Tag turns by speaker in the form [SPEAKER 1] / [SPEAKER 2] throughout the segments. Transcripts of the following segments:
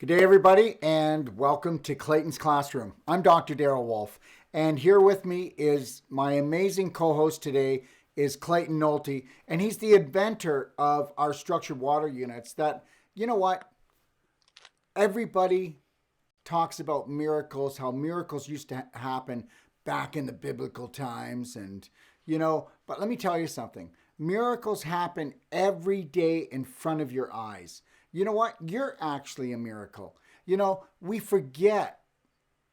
[SPEAKER 1] Good day, everybody, and welcome to Clayton's Classroom. I'm Dr. Darrell Wolfe, and here with me is my amazing co-host today is Clayton Nolte, and he's the inventor of our structured water units that, you know what, everybody talks about miracles, how miracles used to happen back in the biblical times, and, but let me tell you something. Miracles happen every day in front of your eyes. You know what? You're actually a miracle. We forget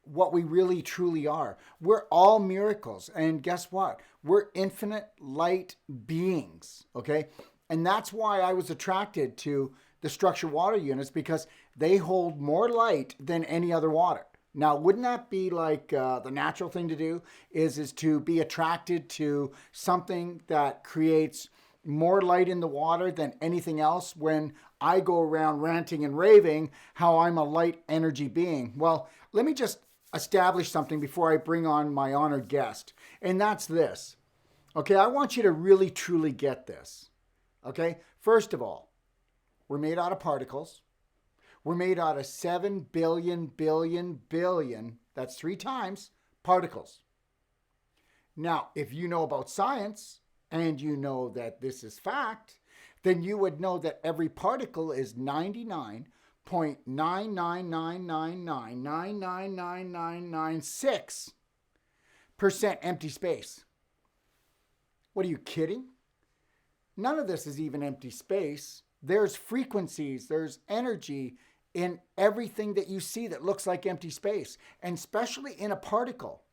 [SPEAKER 1] what we really truly are. We're all miracles. And guess what? We're infinite light beings. Okay. And that's why I was attracted to the structured water units, because they hold more light than any other water. Now, wouldn't that be like the natural thing to do is to be attracted to something that creates more light in the water than anything else when I go around ranting and raving how I'm a light energy being? Well, let me just establish something before I bring on my honored guest. And that's this. Okay, I want you to really truly get this. Okay, first of all, we're made out of particles. We're made out of 7 billion, that's 3 times, particles. Now, if you know about science, and you know that this is fact, then you would know that every particle is 99.99999999996% empty space. What are you kidding? None of this is even empty space. There's frequencies, there's energy in everything that you see that looks like empty space, and especially in a particle.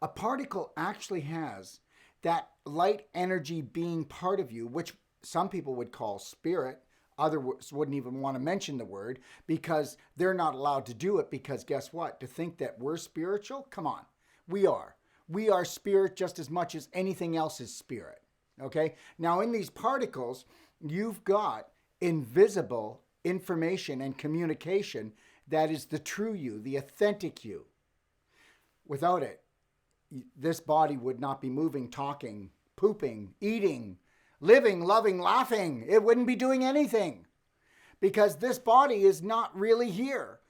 [SPEAKER 1] A particle actually has that light energy being part of you, which some people would call spirit. Others wouldn't even want to mention the word because they're not allowed to do it, because guess what? To think that we're spiritual? Come on. We are. We are spirit just as much as anything else is spirit. Okay? Now, in these particles, you've got invisible information and communication that is the true you, the authentic you. Without it, this body would not be moving, talking, pooping, eating, living, loving, laughing. It wouldn't be doing anything because this body is not really here.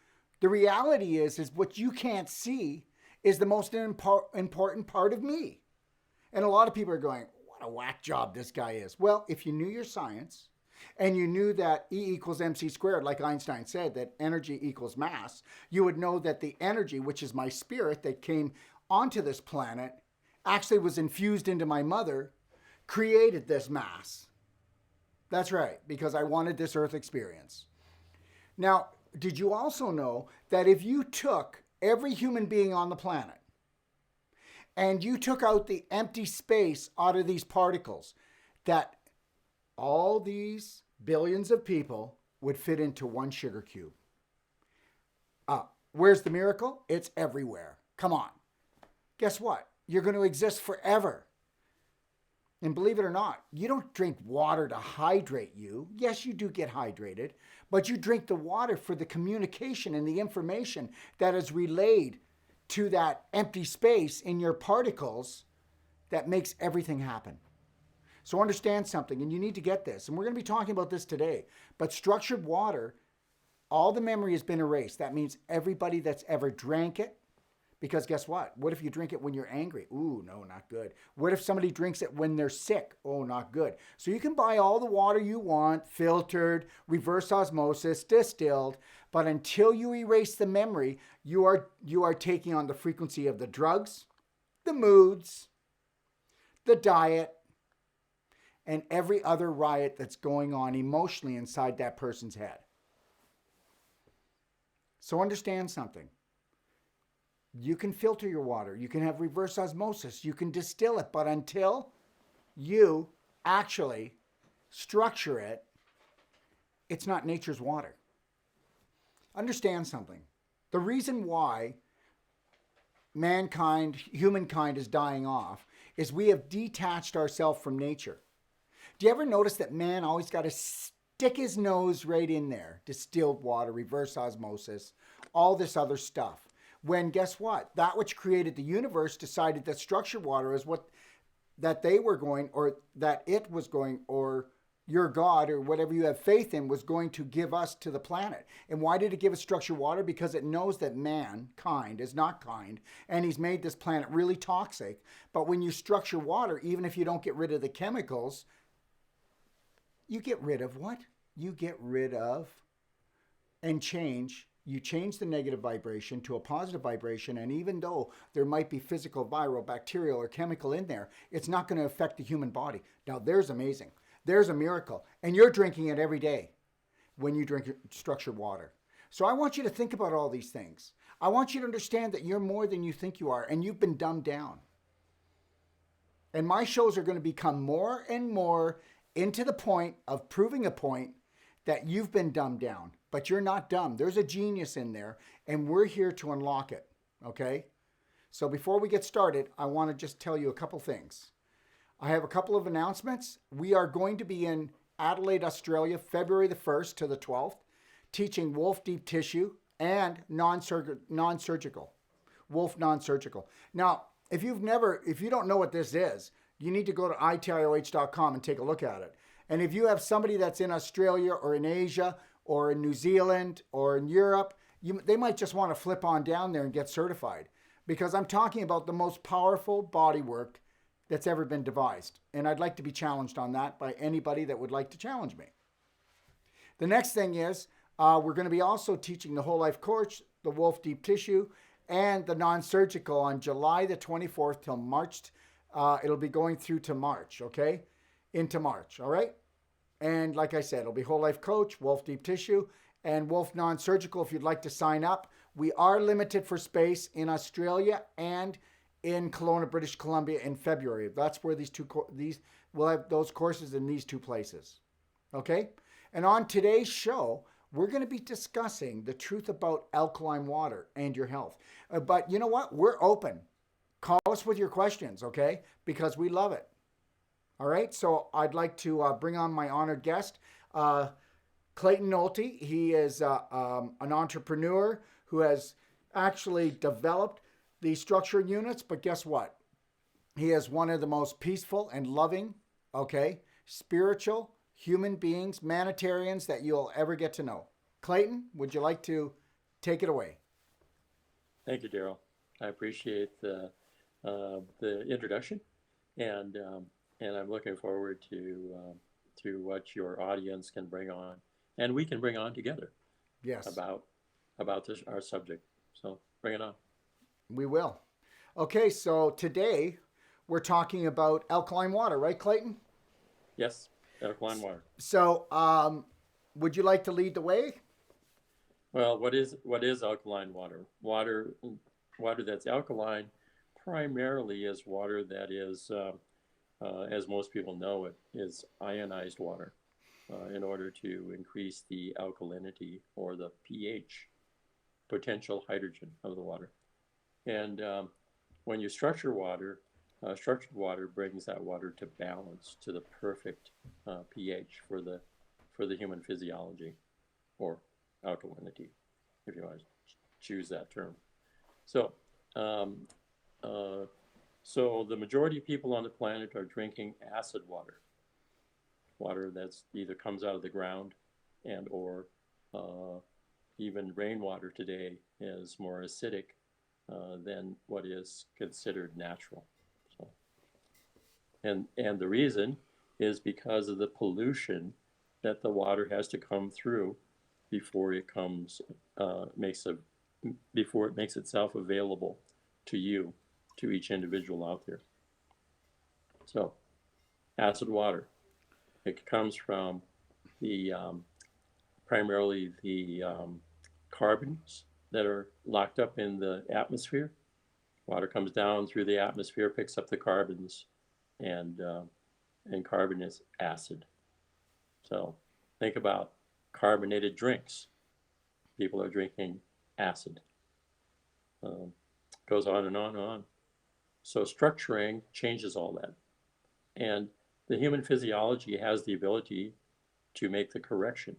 [SPEAKER 1] The reality is what you can't see is the most important part of me. And a lot of people are going, what a whack job this guy is. Well, if you knew your science and you knew that E equals mc squared, like Einstein said, that energy equals mass, you would know that the energy, which is my spirit that came onto this planet, actually was infused into my mother, created this mass. That's right, because I wanted this earth experience. Now, did you also know that if you took every human being on the planet and you took out the empty space out of these particles, that all these billions of people would fit into one sugar cube? Where's the miracle? It's everywhere. Come on. Guess what? You're going to exist forever. And believe it or not, you don't drink water to hydrate you. Yes, you do get hydrated, but you drink the water for the communication and the information that is relayed to that empty space in your particles that makes everything happen. So understand something, and you need to get this. And we're going to be talking about this today. But structured water, all the memory has been erased. That means everybody that's ever drank it. Because guess what? What if you drink it when you're angry? Ooh, no, not good. What if somebody drinks it when they're sick? Oh, not good. So you can buy all the water you want, filtered, reverse osmosis, distilled, but until you erase the memory, you are taking on the frequency of the drugs, the moods, the diet, and every other riot that's going on emotionally inside that person's head. So understand something. You can filter your water. You can have reverse osmosis. You can distill it. But until you actually structure it, it's not nature's water. Understand something. The reason why humankind is dying off is we have detached ourselves from nature. Do you ever notice that man always got to stick his nose right in there? Distilled water, reverse osmosis, all this other stuff. When guess what? That which created the universe decided that structured water is what that they were going, or that it was going, or your God or whatever you have faith in was going to give us to the planet. And why did it give us structured water? Because it knows that mankind is not kind and he's made this planet really toxic. But when you structure water, even if you don't get rid of the chemicals, you get rid of what? You get rid of and change. You change the negative vibration to a positive vibration, and even though there might be physical, viral, bacterial, or chemical in there, it's not going to affect the human body. Now, there's amazing. There's a miracle. And you're drinking it every day when you drink structured water. So I want you to think about all these things. I want you to understand that you're more than you think you are, and you've been dumbed down. And my shows are going to become more and more into the point of proving a point that you've been dumbed down. But you're not dumb. There's a genius in there, and we're here to unlock it, okay? So before we get started, I want to just tell you a couple things. I have a couple of announcements. We are going to be in Adelaide, Australia, February the 1st to the 12th, teaching Wolfe deep tissue and non-surgical. Wolfe non-surgical. Now, if you don't know what this is, you need to go to itioh.com and take a look at it. And if you have somebody that's in Australia or in Asia or in New Zealand or in Europe, they might just want to flip on down there and get certified, because I'm talking about the most powerful body work that's ever been devised. And I'd like to be challenged on that by anybody that would like to challenge me. The next thing is we're going to be also teaching the whole life course, the Wolfe deep tissue, and the non-surgical on July the 24th till March. It'll be going through to March, okay? Into March, all right? And like I said, it'll be whole life coach, Wolfe deep tissue, and Wolfe non-surgical if you'd like to sign up. We are limited for space in Australia and in Kelowna, British Columbia in February. That's where we'll have those courses in these two places. Okay? And on today's show, we're going to be discussing the truth about alkaline water and your health. But you know what? We're open. Call us with your questions, okay? Because we love it. All right? So I'd like to bring on my honored guest, Clayton Nolte. He is an entrepreneur who has actually developed these structured units, but guess what? He is one of the most peaceful and loving, okay, spiritual human beings, humanitarians that you'll ever get to know. Clayton, would you like to take it away?
[SPEAKER 2] Thank you, Darrell. I appreciate the introduction, and I'm looking forward to what your audience can bring on, and we can bring on together.
[SPEAKER 1] Yes.
[SPEAKER 2] About our subject. So bring it on.
[SPEAKER 1] We will. Okay, so today we're talking about alkaline water, right, Clayton?
[SPEAKER 2] Yes, alkaline water.
[SPEAKER 1] So, would you like to lead the way?
[SPEAKER 2] Well, what is alkaline water? Water that's alkaline primarily is water that is, as most people know it, is ionized water in order to increase the alkalinity or the pH, potential hydrogen of the water. And when you structured water brings that water to balance, to the perfect pH for the human physiology, or alkalinity, if you want to choose that term. So, so the majority of people on the planet are drinking acid water that's either comes out of the ground and or even rainwater today is more acidic than what is considered natural. So, and the reason is because of the pollution that the water has to come through before it makes itself available to you, to each individual out there. So, acid water, it comes from the primarily the carbons that are locked up in the atmosphere. Water comes down through the atmosphere, picks up the carbons, and carbon is acid. So think about carbonated drinks. People are drinking acid. Goes on and on and on. So structuring changes all that. And the human physiology has the ability to make the correction.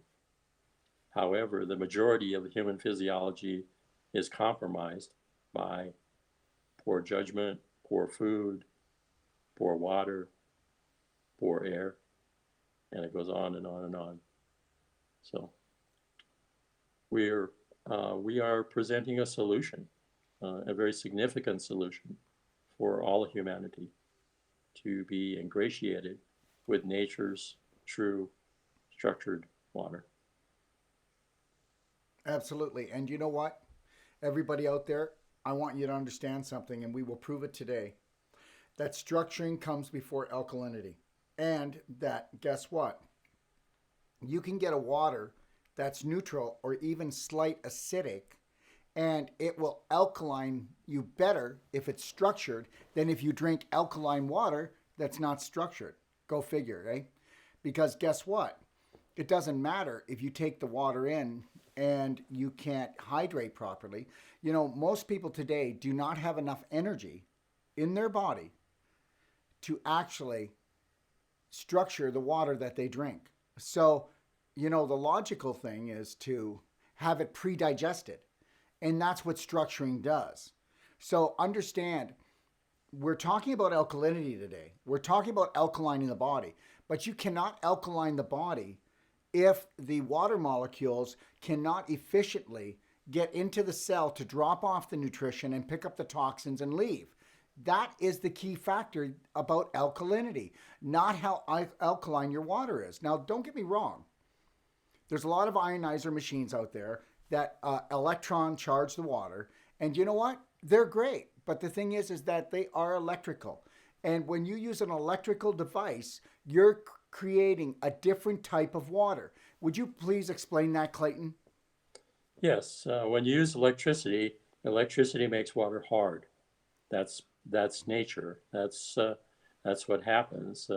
[SPEAKER 2] However, the majority of the human physiology is compromised by poor judgment, poor food, poor water, poor air. and it goes on and on and on. So we're we are presenting a solution, a very significant solution for all of humanity to be ingratiated with nature's true structured water.
[SPEAKER 1] Absolutely. And you know what? Everybody out there, I want you to understand something, and we will prove it today, that structuring comes before alkalinity. And that, guess what? You can get a water that's neutral or even slight acidic, and it will alkaline you better if it's structured than if you drink alkaline water that's not structured. Go figure, eh? Because guess what? It doesn't matter if you take the water in and you can't hydrate properly. You know, most people today do not have enough energy in their body to actually structure the water that they drink. So, you know, the logical thing is to have it pre-digested. And that's what structuring does. So understand, we're talking about alkalinity today. We're talking about alkalining the body. But you cannot alkaline the body if the water molecules cannot efficiently get into the cell to drop off the nutrition and pick up the toxins and leave. That is the key factor about alkalinity, not how alkaline your water is. Now, don't get me wrong. There's a lot of ionizer machines out there that electron charge the water. And you know what? They're great. But the thing is that they are electrical. And when you use an electrical device, you're creating a different type of water. Would you please explain that, Clayton?
[SPEAKER 2] Yes, when you use electricity, electricity makes water hard. That's nature. That's what happens.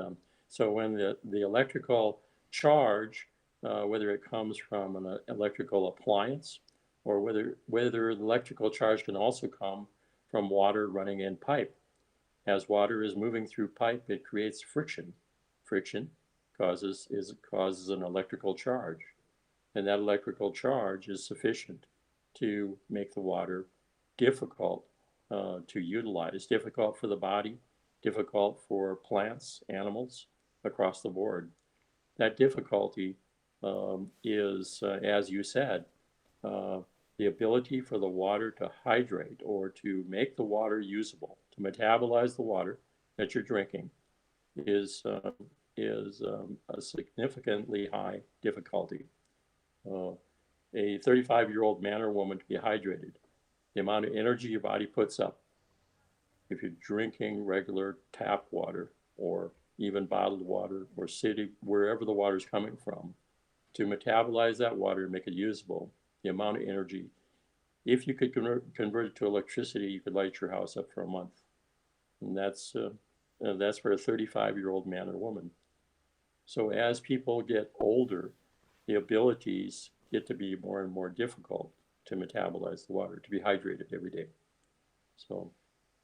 [SPEAKER 2] So when the electrical charge, whether it comes from an electrical appliance or whether the electrical charge can also come from water running in pipe. As water is moving through pipe, it creates friction. Friction causes an electrical charge, and that electrical charge is sufficient to make the water difficult to utilize, difficult for the body, difficult for plants, animals across the board. That difficulty is, as you said, the ability for the water to hydrate or to make the water usable, to metabolize the water that you're drinking, is a significantly high difficulty. A 35-year-old man or woman to be hydrated, the amount of energy your body puts up, if you're drinking regular tap water or even bottled water or city, wherever the water is coming from, to metabolize that water and make it usable, the amount of energy. If you could convert it to electricity, you could light your house up for a month. And that's for a 35-year-old man or woman. So as people get older, the abilities get to be more and more difficult to metabolize the water, to be hydrated every day. So,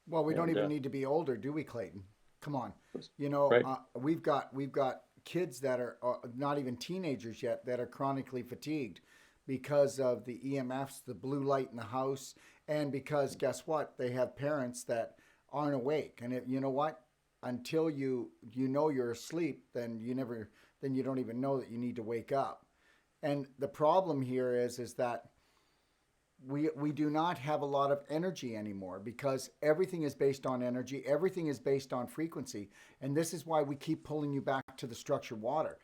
[SPEAKER 1] well, we don't even need to be older, do we, Clayton? Come on, you know,
[SPEAKER 2] right.
[SPEAKER 1] we've got kids that are not even teenagers yet that are chronically fatigued because of the EMFs, the blue light in the house, and because guess what? They have parents that aren't awake, and you know what? Until you know you're asleep, then you don't even know that you need to wake up. And the problem here is that we do not have a lot of energy anymore because everything is based on energy, everything is based on frequency, and this is why we keep pulling you back to the structured water.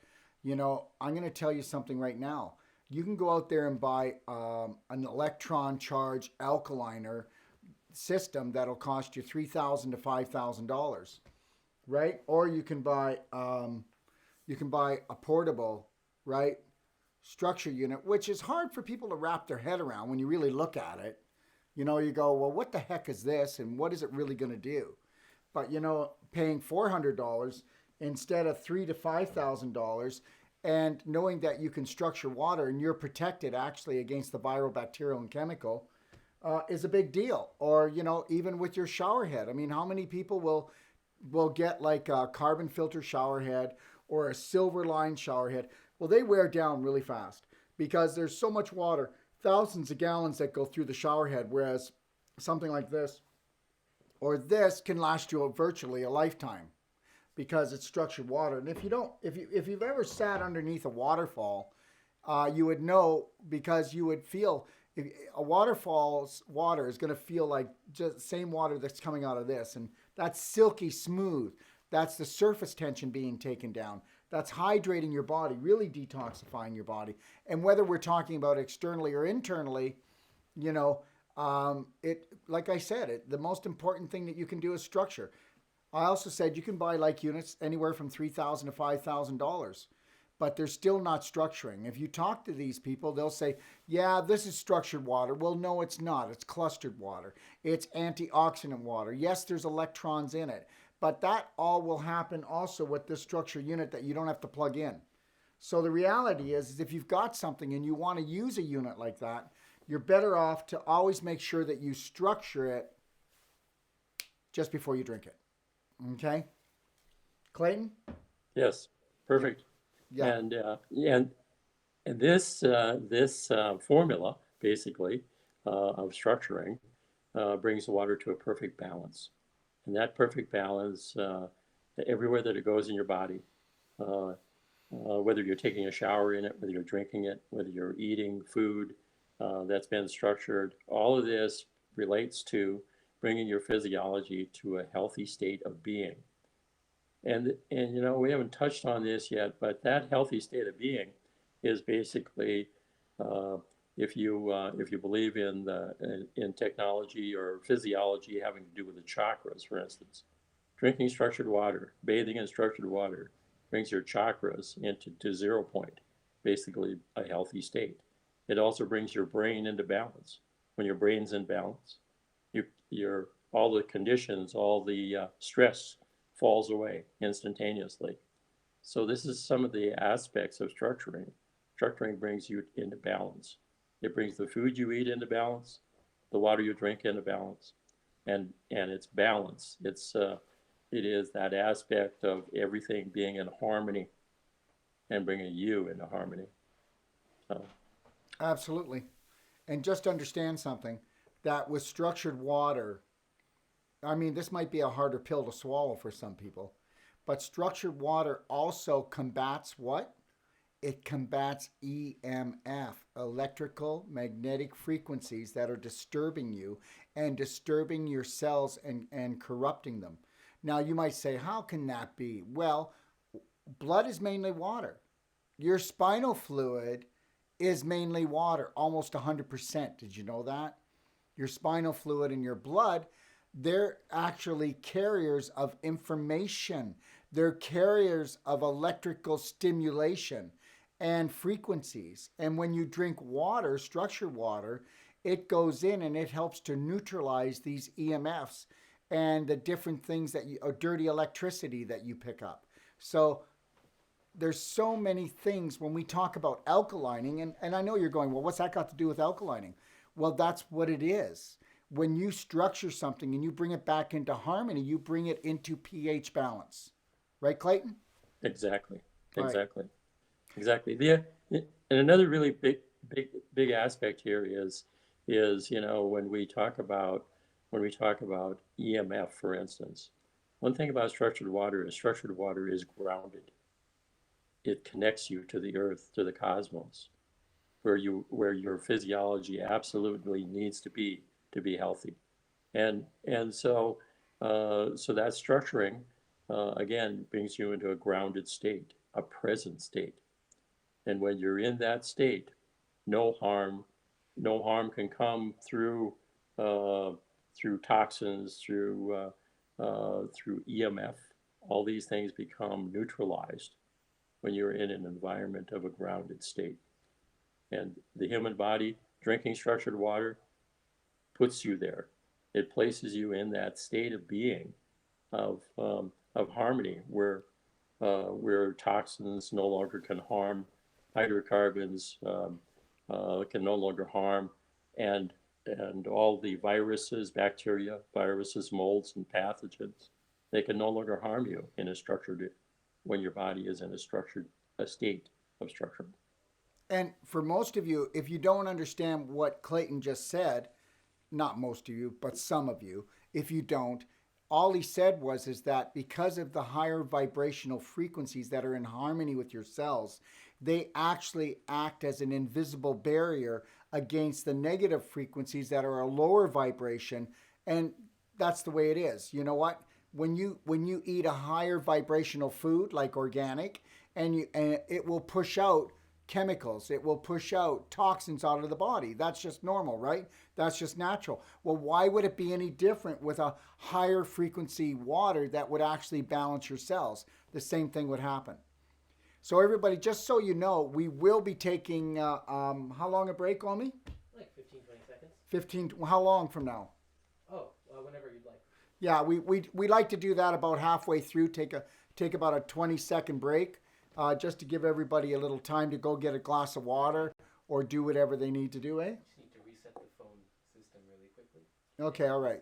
[SPEAKER 1] You know, I'm going to tell you something right now. You can go out there and buy an electron charge alkaliner system that'll cost you $3,000 to $5,000, right? Or you can buy a portable, right, structure unit, which is hard for people to wrap their head around when you really look at it. You know, you go, well, what the heck is this, and what is it really going to do? But you know, paying $400 instead of $3,000 to $5,000, and knowing that you can structure water and you're protected actually against the viral, bacterial, and chemical, is a big deal. Or you know, even with your shower head. I mean, how many people will get like a carbon filter shower head or a silver line shower head? Well, they wear down really fast because there's so much water, thousands of gallons that go through the shower head, whereas something like this or this can last you virtually a lifetime. because it's structured water. And if you don't, if you've ever sat underneath a waterfall, you would know, because you would feel, if a waterfall's water is going to feel like just the same water that's coming out of this, and that's silky smooth. That's the surface tension being taken down. That's hydrating your body, really detoxifying your body. And whether we're talking about externally or internally, you know, it, like I said, the most important thing that you can do is structure. I also said you can buy like units anywhere from $3,000 to $5,000, but they're still not structuring. If you talk to these people, they'll say, "Yeah, this is structured water." Well, no, it's not. It's clustered water. It's antioxidant water. Yes, there's electrons in it, but that all will happen also with this structure unit that you don't have to plug in. So the reality is if you've got something and you want to use a unit like that, you're better off to always make sure that you structure it just before you drink it. Okay, Clayton?
[SPEAKER 2] Yes, perfect.
[SPEAKER 1] Yeah,
[SPEAKER 2] And this formula basically of structuring brings the water to a perfect balance, and that perfect balance everywhere that it goes in your body, whether you're taking a shower in it, whether you're drinking it, whether you're eating food that's been structured, all of this relates to bringing your physiology to a healthy state of being. And you know, we haven't touched on this yet, but that healthy state of being is basically, uh, if you believe in technology or physiology having to do with the chakras, for instance, drinking structured water, bathing in structured water, brings your chakras into to 0 point, basically a healthy state. It also brings your brain into balance. When your brain's in balance, your all the conditions, all the stress falls away instantaneously. So this is some of the aspects of structuring. Structuring brings you into balance. It brings the food you eat into balance, the water you drink into balance, and it's balance. It is that aspect of everything being in harmony and bringing you into harmony. So
[SPEAKER 1] absolutely. And just understand something, that with structured water, I mean, this might be a harder pill to swallow for some people, but structured water also combats what? It combats EMF, electrical magnetic frequencies that are disturbing you and disturbing your cells and corrupting them. Now, you might say, how can that be? Well, blood is mainly water. Your spinal fluid is mainly water, almost 100%. Did you know that? Your spinal fluid and your blood, they're actually carriers of information. They're carriers of electrical stimulation and frequencies. And when you drink water, structured water, it goes in and it helps to neutralize these EMFs and the different things that you, or dirty electricity that you pick up. So there's so many things when we talk about alkalining, and I know you're going, well, what's that got to do with alkalining? Well, that's what it is. When you structure something and you bring it back into harmony, you bring it into pH balance. Right, Clayton?
[SPEAKER 2] exactly,
[SPEAKER 1] All right.
[SPEAKER 2] exactly, exactly. And another really big aspect here is you know when we talk about EMF, for instance, one thing about structured water is grounded. It connects you to the earth, to the cosmos, where your physiology absolutely needs to be healthy. And so that structuring again brings you into a grounded state, a present state. And when you're in that state, no harm no harm can come uh, through toxins, through EMF. All these things become neutralized when you're in an environment of a grounded state. And the human body, drinking structured water, puts you there. It places you in that state of being, of harmony, where toxins no longer can harm, hydrocarbons can no longer harm, and and all the viruses, bacteria, viruses, molds, and pathogens, they can no longer harm you in a structured when your body is in a state of structure.
[SPEAKER 1] And for most of you, if you don't understand what Clayton just said, not most of you, but some of you, if you don't, all he said was is that because of the higher vibrational frequencies that are in harmony with your cells, they actually act as an invisible barrier against the negative frequencies that are a lower vibration. And that's the way it is. You know what? When you eat a higher vibrational food like organic, and it will push out chemicals, it will push out toxins out of the body. That's just normal, right? That's just natural. Well, why would it be any different with a higher frequency water that would actually balance your cells? The same thing would happen. So everybody, just so you know, we will be taking how long a break, Omi?
[SPEAKER 3] Like 15, 20 seconds.
[SPEAKER 1] 15. How long from now?
[SPEAKER 3] Oh, whenever you'd like.
[SPEAKER 1] Yeah, we like to do that about halfway through. Take about a 20-second break, just to give everybody a little time to go get a glass of water or do whatever they need to do. Eh?
[SPEAKER 3] Just need to reset the phone system really quickly.
[SPEAKER 1] Okay, all right.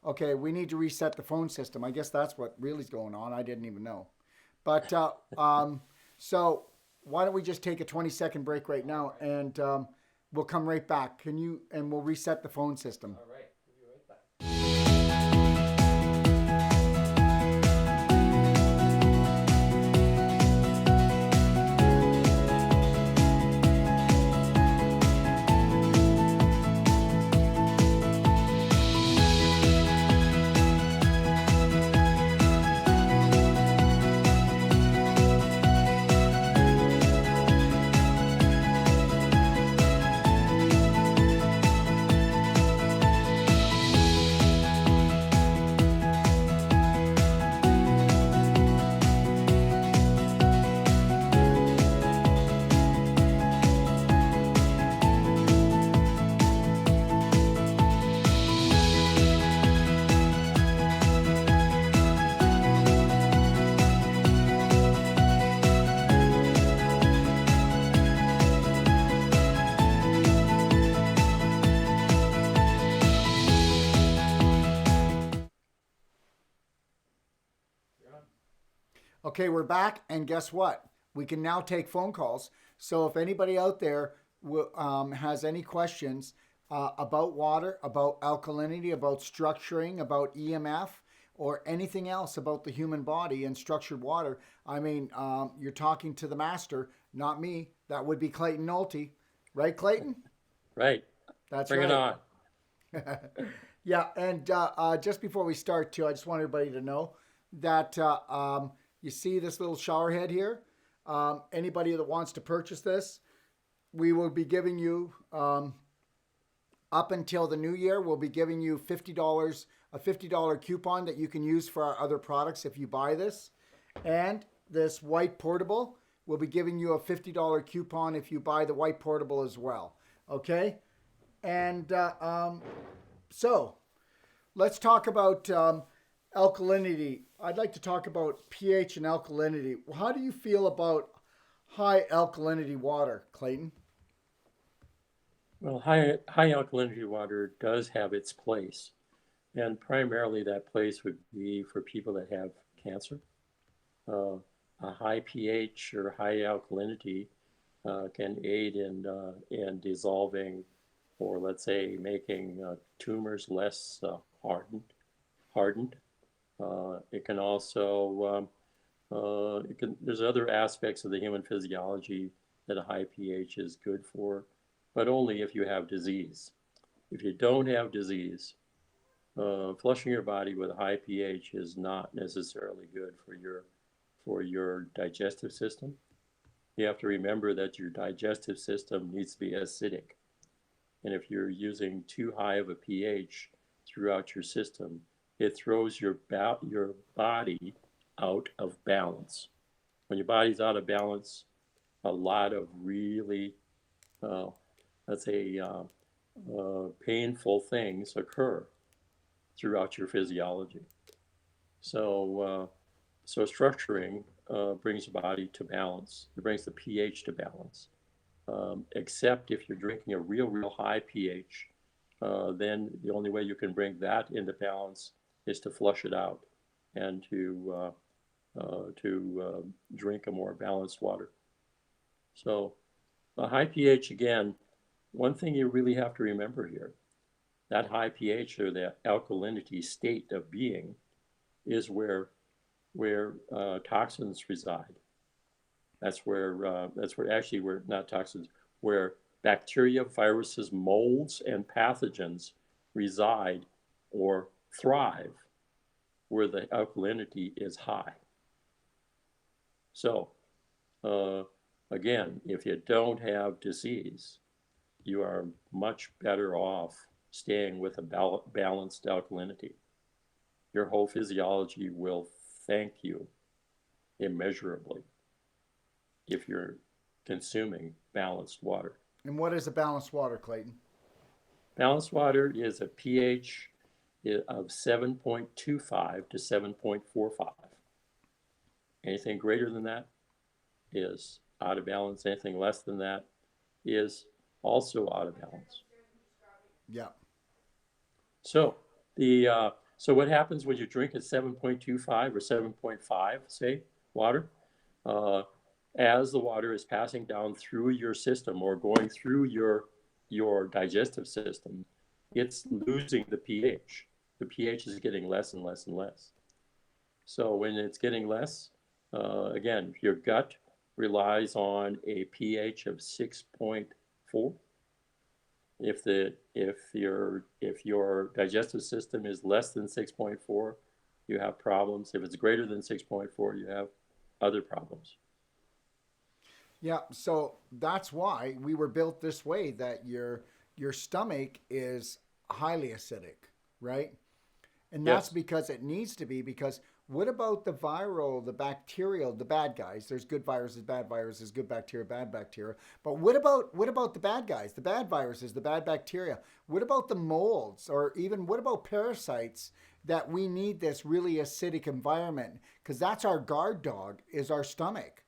[SPEAKER 1] Okay, we need to reset the phone system. I guess that's what really is going on. I didn't even know. But so why don't we just take a 20-second break right now, and we'll come right back. And we'll reset the phone system.
[SPEAKER 3] All right, we'll be right back.
[SPEAKER 1] Okay, we're back, and guess what? We can now take phone calls. So if anybody out there has any questions about water, about alkalinity, about structuring, about EMF, or anything else about the human body and structured water, I mean, you're talking to the master, not me. That would be Clayton Nolte. Right, Clayton?
[SPEAKER 2] Right.
[SPEAKER 1] That's
[SPEAKER 2] Bring
[SPEAKER 1] right.
[SPEAKER 2] it on.
[SPEAKER 1] Yeah, and just before we start, too, I just want everybody to know that you see this little shower head here? Anybody that wants to purchase this, we will be giving you, up until the new year, we'll be giving you $50, a $50 coupon that you can use for our other products if you buy this. And this white portable, we'll be giving you a $50 coupon if you buy the white portable as well. Okay? And so let's talk about alkalinity. I'd like to talk about pH and alkalinity. How do you feel about high alkalinity water, Clayton?
[SPEAKER 2] Well, high alkalinity water does have its place, and primarily that place would be for people that have cancer. A high pH or high alkalinity can aid in dissolving, or let's say making tumors less hardened. It can also, there's other aspects of the human physiology that a high pH is good for, but only if you have disease. If you don't have disease, flushing your body with a high pH is not necessarily good for your digestive system. You have to remember that your digestive system needs to be acidic. And if you're using too high of a pH throughout your system, it throws your body out of balance. When your body's out of balance, a lot of really, let's say, painful things occur throughout your physiology. So structuring brings the body to balance. It brings the pH to balance. Except if you're drinking a real high pH, then the only way you can bring that into balance is to flush it out and to drink a more balanced water. So a high pH, again, one thing you really have to remember here, that high pH or the alkalinity state of being is where toxins reside. That's where actually where not toxins, where bacteria, viruses, molds, and pathogens reside or thrive, where the alkalinity is high. So, uh, again, if you don't have disease, you are much better off staying with a balanced alkalinity. Your whole physiology will thank you immeasurably if you're consuming balanced water.
[SPEAKER 1] And what is a balanced water, Clayton?
[SPEAKER 2] Balanced water is a pH of 7.25 to 7.45. Anything greater than that is out of balance. Anything less than that is also out of balance.
[SPEAKER 1] Yeah.
[SPEAKER 2] So so what happens when you drink at 7.25 or 7.5, say, water? Uh, as the water is passing down through your system or going through your digestive system, it's losing the pH. The pH is getting less and less and less. So when it's getting less, again, your gut relies on a pH of 6.4. If your digestive system is less than 6.4, you have problems. If it's greater than 6.4, you have other problems.
[SPEAKER 1] Yeah, so that's why we were built this way, that your stomach is highly acidic, right? And that's
[SPEAKER 2] Yes.
[SPEAKER 1] because it needs to be, because what about the viral, the bacterial, the bad guys? There's good viruses, bad viruses, good bacteria, bad bacteria. But what about the bad guys, the bad viruses, the bad bacteria? What about the molds, or even what about parasites, that we need this really acidic environment? Because that's our guard dog, is our stomach.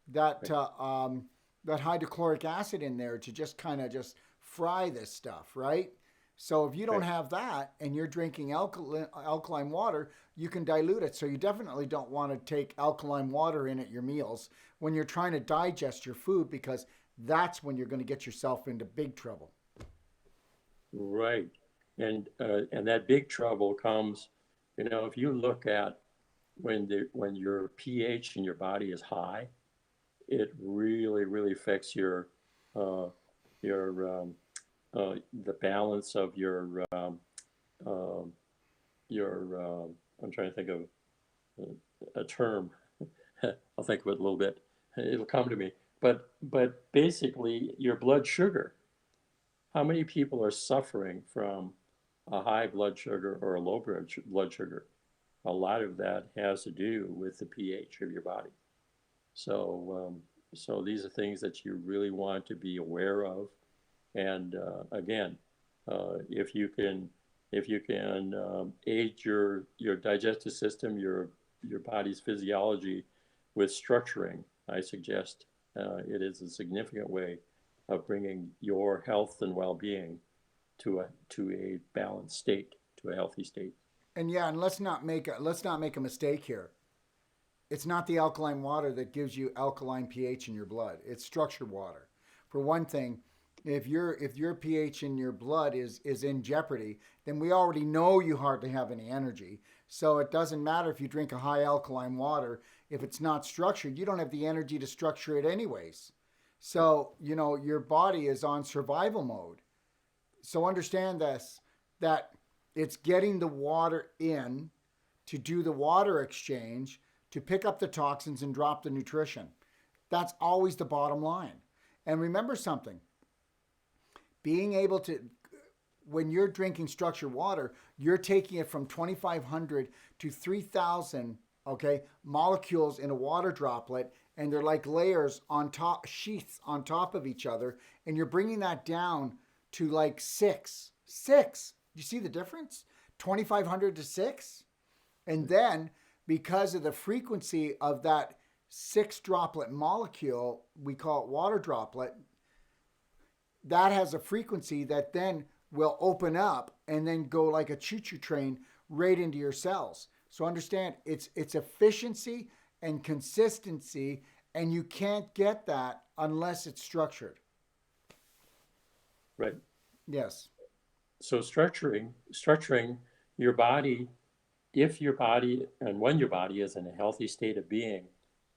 [SPEAKER 1] That
[SPEAKER 2] Right.
[SPEAKER 1] that hydrochloric acid in there to just kind of just fry this stuff, right? So if you don't
[SPEAKER 2] Right.
[SPEAKER 1] have that and you're drinking alkaline water, you can dilute it. So you definitely don't want to take alkaline water in at your meals when you're trying to digest your food, because that's when you're going to get yourself into big trouble.
[SPEAKER 2] Right. And that big trouble comes, if you look at when your pH in your body is high, it really, really affects uh, your the balance of um, your I'm trying to think of a term. I'll think of it a little bit. It'll come to me. But basically, your blood sugar. How many people are suffering from a high blood sugar or a low blood sugar? A lot of that has to do with the pH of your body. So these are things that you really want to be aware of. And again, if you can aid your digestive system, your body's physiology with structuring, I suggest it is a significant way of bringing your health and well-being to a balanced state, to a healthy state.
[SPEAKER 1] And yeah, and let's not make a mistake here. It's not the alkaline water that gives you alkaline pH in your blood. It's structured water. For one thing, if your pH in your blood is in jeopardy, then we already know you hardly have any energy. So it doesn't matter if you drink a high alkaline water. If it's not structured, you don't have the energy to structure it anyways. So, your body is on survival mode. So understand this, that it's getting the water in to do the water exchange, to pick up the toxins and drop the nutrition. That's always the bottom line. And remember something, being able to, when you're drinking structured water, you're taking it from 2,500 to 3,000, okay, molecules in a water droplet, and they're like layers on top, sheaths on top of each other, and you're bringing that down to like six. You see the difference? 2,500 to 6. And then, because of the frequency of that 6 droplet molecule, we call it water droplet, that has a frequency that then will open up and then go like a choo-choo train right into your cells. So understand, it's efficiency and consistency, and you can't get that unless it's structured.
[SPEAKER 2] Right.
[SPEAKER 1] Yes.
[SPEAKER 2] So structuring your body if your body and when your body is in a healthy state of being,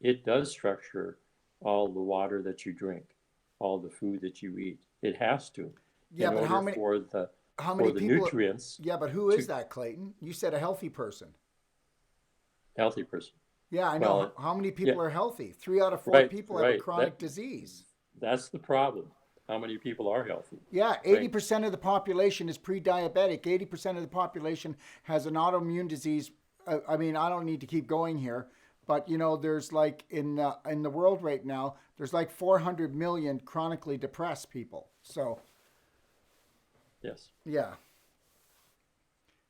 [SPEAKER 2] it does structure all the water that you drink, all the food that you eat. It has to,
[SPEAKER 1] Yeah,
[SPEAKER 2] in
[SPEAKER 1] but
[SPEAKER 2] order for the
[SPEAKER 1] how many people?
[SPEAKER 2] nutrients
[SPEAKER 1] Yeah, but who is
[SPEAKER 2] to
[SPEAKER 1] that, Clayton? You said a healthy person.
[SPEAKER 2] healthy person.
[SPEAKER 1] Yeah, I know.
[SPEAKER 2] Well,
[SPEAKER 1] How many
[SPEAKER 2] yeah,
[SPEAKER 1] people are healthy? 3 out of 4
[SPEAKER 2] right,
[SPEAKER 1] people have a
[SPEAKER 2] right.
[SPEAKER 1] chronic disease.
[SPEAKER 2] That's the problem. How many people are healthy,
[SPEAKER 1] Yeah,
[SPEAKER 2] right?
[SPEAKER 1] 80% of the population is pre-diabetic. 80% of the population has an autoimmune disease. I mean, I don't need to keep going here, but there's like in the world right now, there's like 400 million chronically depressed people. So,
[SPEAKER 2] Yes.
[SPEAKER 1] yeah,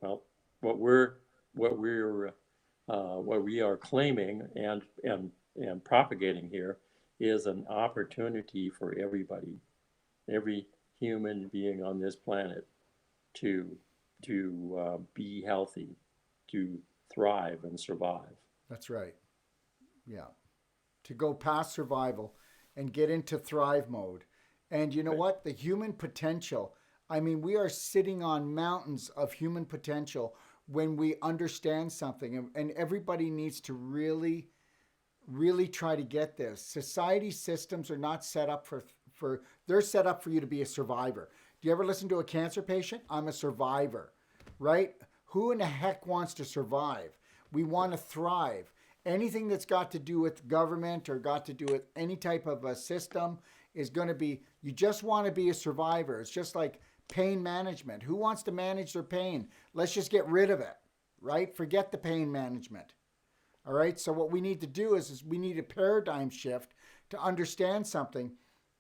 [SPEAKER 2] Well, what we're what we're what we are claiming and propagating here is an opportunity for everybody, every human being on this planet, to be healthy, to thrive and survive.
[SPEAKER 1] that's right. Yeah. To go past survival and get into thrive mode. And you know
[SPEAKER 2] Right.
[SPEAKER 1] what? The human potential. I mean, we are sitting on mountains of human potential when we understand something. And everybody needs to really, really try to get this. Society systems are not set up for they're set up for you to be a survivor. Do you ever listen to a cancer patient? I'm a survivor, right? Who in the heck wants to survive? We want to thrive. Anything that's got to do with government or got to do with any type of a system is going to be, you just want to be a survivor. It's just like pain management. Who wants to manage their pain? Let's just get rid of it, right? Forget the pain management. All right. So what we need to do is we need a paradigm shift to understand something,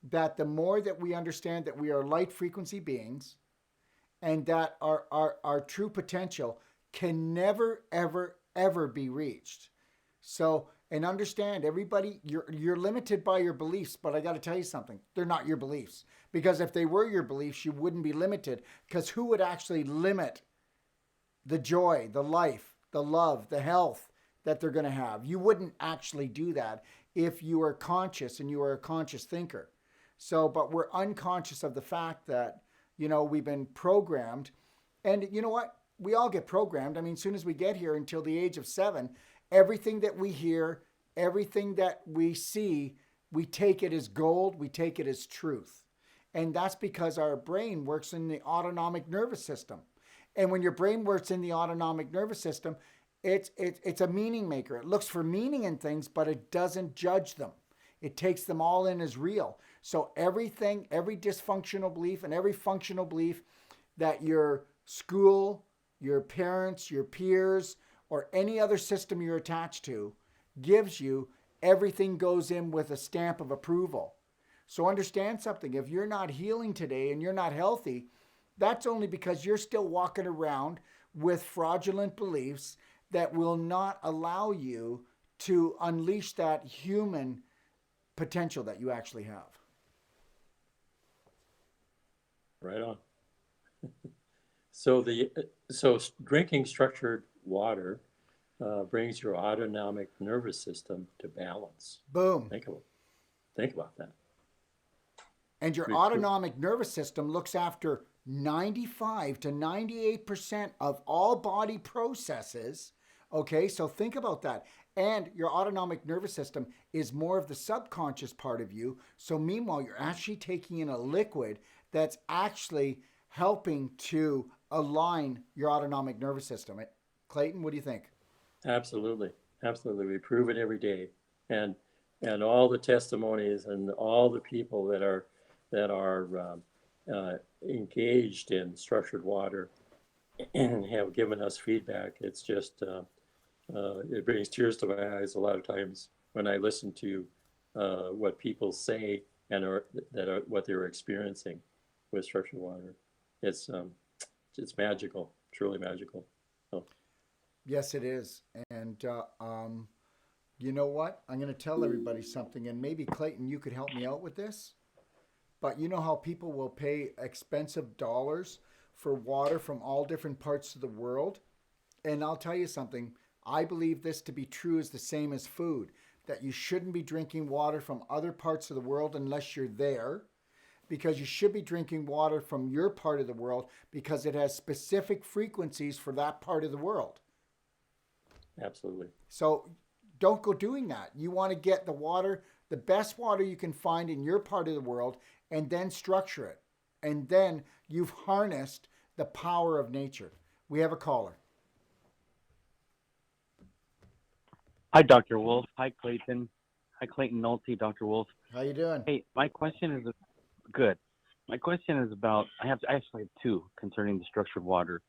[SPEAKER 1] that the more that we understand that we are light frequency beings and that our true potential can never, ever, ever be reached. So, and understand everybody, you're limited by your beliefs, but I got to tell you something. They're not your beliefs. Because if they were your beliefs, you wouldn't be limited. Because who would actually limit the joy, the life, the love, the health that they're going to have? You wouldn't actually do that if you are conscious and you are a conscious thinker. So, but we're unconscious of the fact that, we've been programmed. And you know what? We all get programmed. I mean, as soon as we get here until the age of 7, everything that we hear, everything that we see, we take it as gold, we take it as truth. And that's because our brain works in the autonomic nervous system. And when your brain works in the autonomic nervous system, it's a meaning maker. It looks for meaning in things, but it doesn't judge them. It takes them all in as real. So everything, every dysfunctional belief and every functional belief that your school, your parents, your peers, or any other system you're attached to gives you, everything goes in with a stamp of approval. So understand something. If you're not healing today and you're not healthy, that's only because you're still walking around with fraudulent beliefs that will not allow you to unleash that human potential that you actually have.
[SPEAKER 2] Right on. So drinking structured water brings your autonomic nervous system to balance.
[SPEAKER 1] Boom.
[SPEAKER 2] Think about that.
[SPEAKER 1] And your autonomic nervous system looks after 95 to 98% of all body processes. Okay, so think about that. And your autonomic nervous system is more of the subconscious part of you. So meanwhile, you're actually taking in a liquid that's actually helping to align your autonomic nervous system. Clayton, what do you think?
[SPEAKER 2] Absolutely, absolutely. We prove it every day, and all the testimonies and all the people that are engaged in structured water and have given us feedback. It's just it brings tears to my eyes a lot of times when I listen to what people say and what they're experiencing with structured water. It's it's magical, truly magical. So,
[SPEAKER 1] Yes, it is. And you know what? I'm going to tell everybody something, and maybe Clayton, you could help me out with this. But you know how people will pay expensive dollars for water from all different parts of the world? And I'll tell you something. I believe this to be true is the same as food, that you shouldn't be drinking water from other parts of the world unless you're there, because you should be drinking water from your part of the world because it has specific frequencies for that part of the world.
[SPEAKER 2] Absolutely.
[SPEAKER 1] So don't go doing that. You want to get the water, the best water you can find in your part of the world, and then structure it. And then you've harnessed the power of nature. We have a caller.
[SPEAKER 4] Hi, Dr. Wolfe. Hi, Clayton. Hi, Clayton Nolte, Dr. Wolfe.
[SPEAKER 1] How you doing?
[SPEAKER 4] Hey, my question is good. My question is about I actually have two concerning the structured water.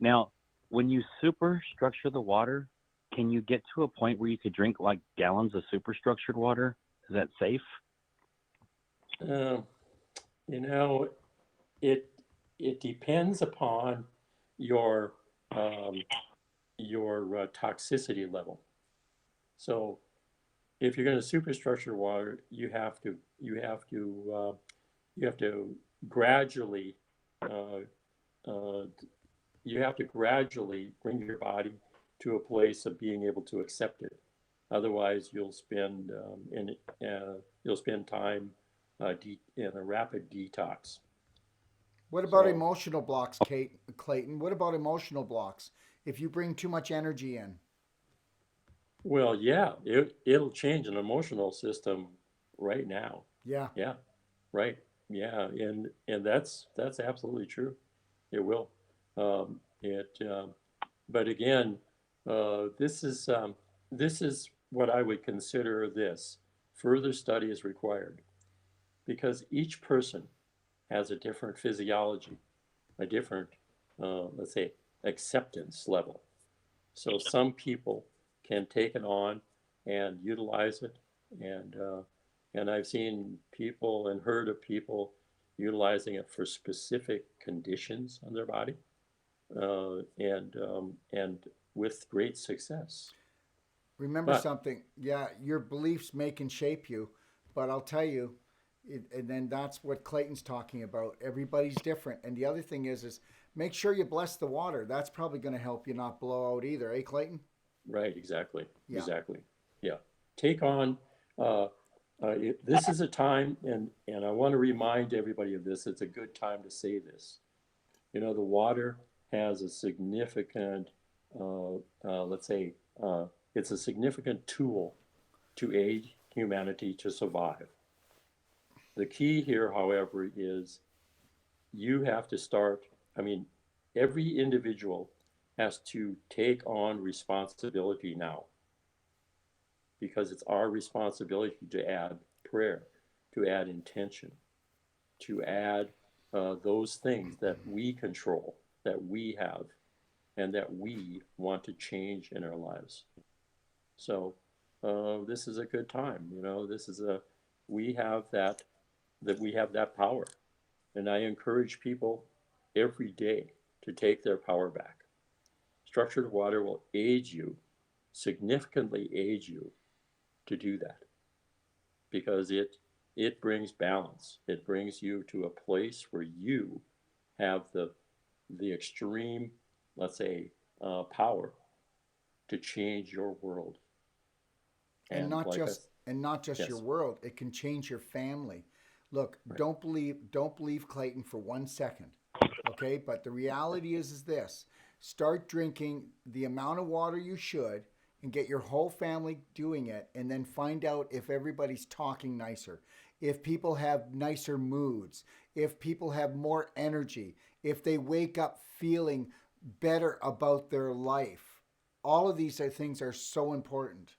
[SPEAKER 4] Now, when you superstructure the water, can you get to a point where you could drink like gallons of superstructured water? Is that safe?
[SPEAKER 2] Um, you know, it it depends upon your um, your toxicity level. So if you're going to superstructure water, you have to gradually uh, uh, you have to gradually bring your body to a place of being able to accept it. Otherwise, you'll spend time in a rapid detox.
[SPEAKER 1] What about
[SPEAKER 2] So,
[SPEAKER 1] emotional blocks, Clayton? What about emotional blocks? If you bring too much energy in.
[SPEAKER 2] well, yeah, it'll change an emotional system right now.
[SPEAKER 1] Yeah.
[SPEAKER 2] Yeah, right. Yeah, and that's absolutely true. It will. It. But again, uh, this is um, this is what I would consider this. Further study is required because each person has a different physiology, a different, let's say, acceptance level. So some people can take it on and utilize it, and I've seen people and heard of people utilizing it for specific conditions on their body, and with great success.
[SPEAKER 1] Remember
[SPEAKER 2] But
[SPEAKER 1] something. Yeah, your beliefs make and shape you, but I'll tell you, and then that's what Clayton's talking about. Everybody's different, and the other thing is make sure you bless the water. That's probably going to help you not blow out either, eh, Clayton?
[SPEAKER 2] right, exactly,
[SPEAKER 1] Yeah.
[SPEAKER 2] exactly, yeah. Take on. Uh, this is a time, and I want to remind everybody of this. It's a good time to say this. You know, the water has a significant, let's say, it's a significant tool to aid humanity to survive. The key here, however, is you have to start. I mean, every individual has to take on responsibility now because it's our responsibility to add prayer, to add intention, to add those things that we control, that we have, and that we want to change in our lives. So this is a good time. You know, this is a we have that we have that power, and I encourage people every day to take their power back. Structured water will aid you, significantly aid you to do that because it brings balance. It brings you to a place where you have the extreme, let's say, power to change your world.
[SPEAKER 1] and
[SPEAKER 2] And like I,
[SPEAKER 1] not just your
[SPEAKER 2] yes,
[SPEAKER 1] world. It can change your family. Look,
[SPEAKER 2] right,
[SPEAKER 1] don't believe Clayton for 1 second. Okay, but the reality is this: start drinking the amount of water you should, and get your whole family doing it, and then find out if everybody's talking nicer, if people have nicer moods, if people have more energy, if they wake up feeling better about their life. All of these things are so important.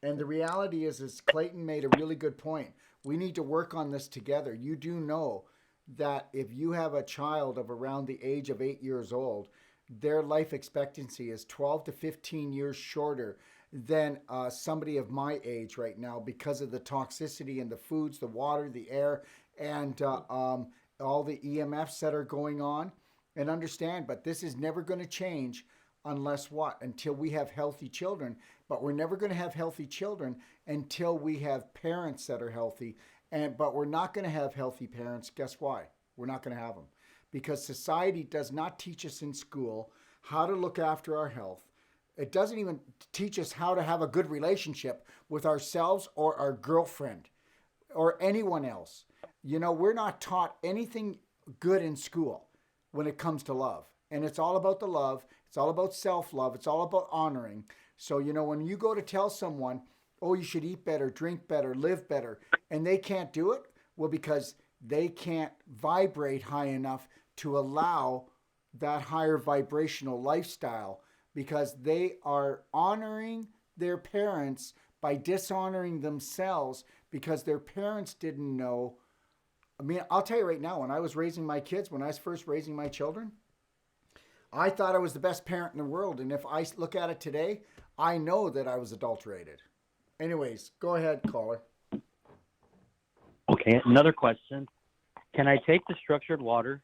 [SPEAKER 1] And the reality is Clayton made a really good point. We need to work on this together. You do know that if you have a child of around the age of 8 years old, their life expectancy is 12 to 15 years shorter than somebody of my age right now because of the toxicity in the foods, the water, the air, and all the EMFs that are going on. And understand, but this is never going to change unless what? Until we have healthy children. But we're never going to have healthy children until we have parents that are healthy. But we're not going to have healthy parents. Guess why? We're not going to have them because society does not teach us in school how to look after our health. It doesn't even teach us how to have a good relationship with ourselves or our girlfriend or anyone else. You know, we're not taught anything good in school when it comes to love. And it's all about the love. It's all about self-love. It's all about honoring. So, when you go to tell someone, oh, you should eat better, drink better, live better, and they can't do it, well, because they can't vibrate high enough to allow that higher vibrational lifestyle, because they are honoring their parents by dishonoring themselves because their parents didn't know. I mean, I'll tell you right now, when I was raising my kids, when I was first raising my children, I thought I was the best parent in the world. And if I look at it today, I know that I was adulterated. Anyways, go ahead, caller.
[SPEAKER 4] Okay, another question. Can I take the structured water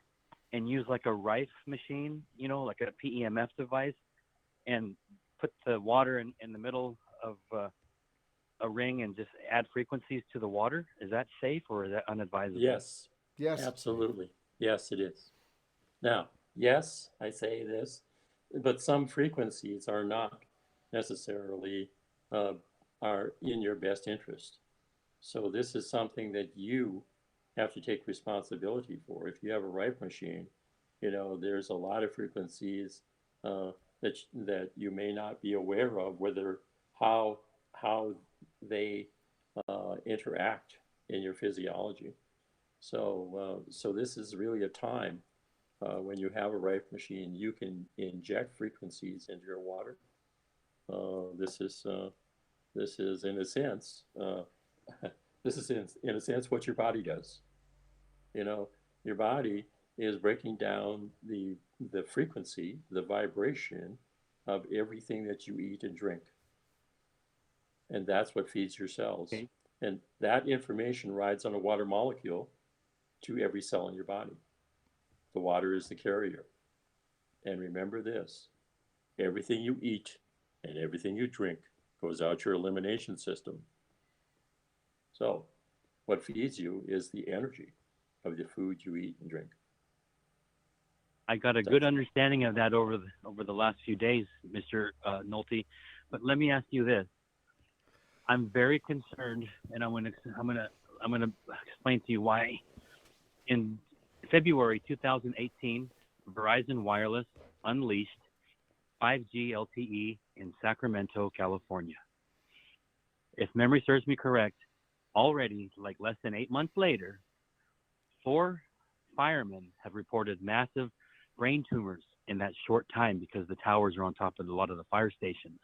[SPEAKER 4] and use like a Rife machine, like a PEMF device, and put the water in the middle of a ring and just add frequencies to the water? Is that safe or is that unadvisable?
[SPEAKER 2] Yes,
[SPEAKER 1] Yes.
[SPEAKER 2] absolutely. Yes, it is. Now, yes, I say this, but some frequencies are not necessarily uh, are in your best interest. So this is something that you have to take responsibility for. If you have a Rife machine, there's a lot of frequencies that you may not be aware of, whether how they interact in your physiology. So this is really a time when you have a Rife machine, you can inject frequencies into your water. This is in a sense this is in a sense what your body does. You know, your body is breaking down the frequency, the vibration of everything that you eat and drink, and that's what feeds your cells.
[SPEAKER 4] Okay.
[SPEAKER 2] And that information rides on a water molecule to every cell in your body. The water is the carrier. And remember this: everything you eat and everything you drink goes out your elimination system. So, what feeds you is the energy of the food you eat and drink.
[SPEAKER 4] I got a good understanding of that over the last few days, Mr. Nolte. But let me ask you this: I'm very concerned, and I'm gonna explain to you why. In February 2018, Verizon Wireless unleashed 5G LTE in Sacramento, California. If memory serves me correct, already, like less than 8 months later, 4 firemen have reported massive brain tumors in that short time because the towers are on top of a lot of the fire stations.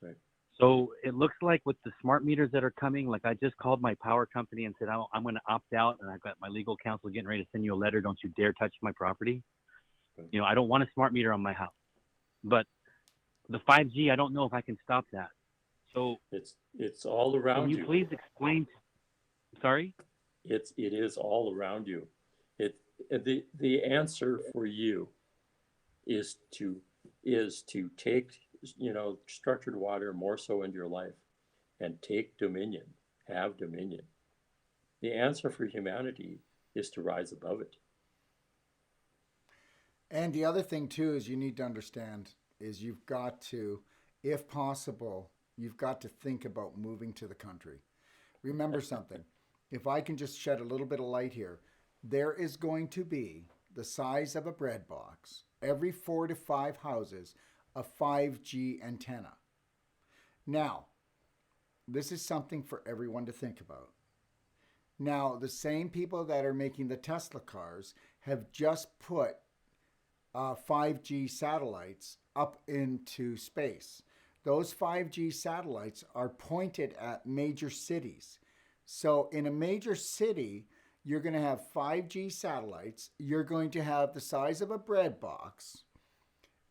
[SPEAKER 2] Right.
[SPEAKER 4] So it looks like with the smart meters that are coming, like I just called my power company and said, I'm going to opt out, and I've got my legal counsel getting ready to send you a letter. Don't you dare touch my property.
[SPEAKER 2] Right.
[SPEAKER 4] I don't want a smart meter on my house. But the 5G, I don't know if I can stop that. So
[SPEAKER 2] it's all around
[SPEAKER 4] can you
[SPEAKER 2] you.
[SPEAKER 4] please explain? Sorry?
[SPEAKER 2] It is all around you. The answer for you is to take structured water more so into your life and take dominion, have dominion. The answer for humanity is to rise above it.
[SPEAKER 1] And the other thing too is you need to understand is you've got to, if possible, you've got to think about moving to the country. Remember something. If I can just shed a little bit of light here, there is going to be the size of a bread box, every 4 to 5 houses, a 5G antenna. Now, this is something for everyone to think about. Now, the same people that are making the Tesla cars have just put 5G satellites up into space. Those 5G satellites are pointed at major cities. So in a major city, you're going to have 5G satellites. You're going to have the size of a bread box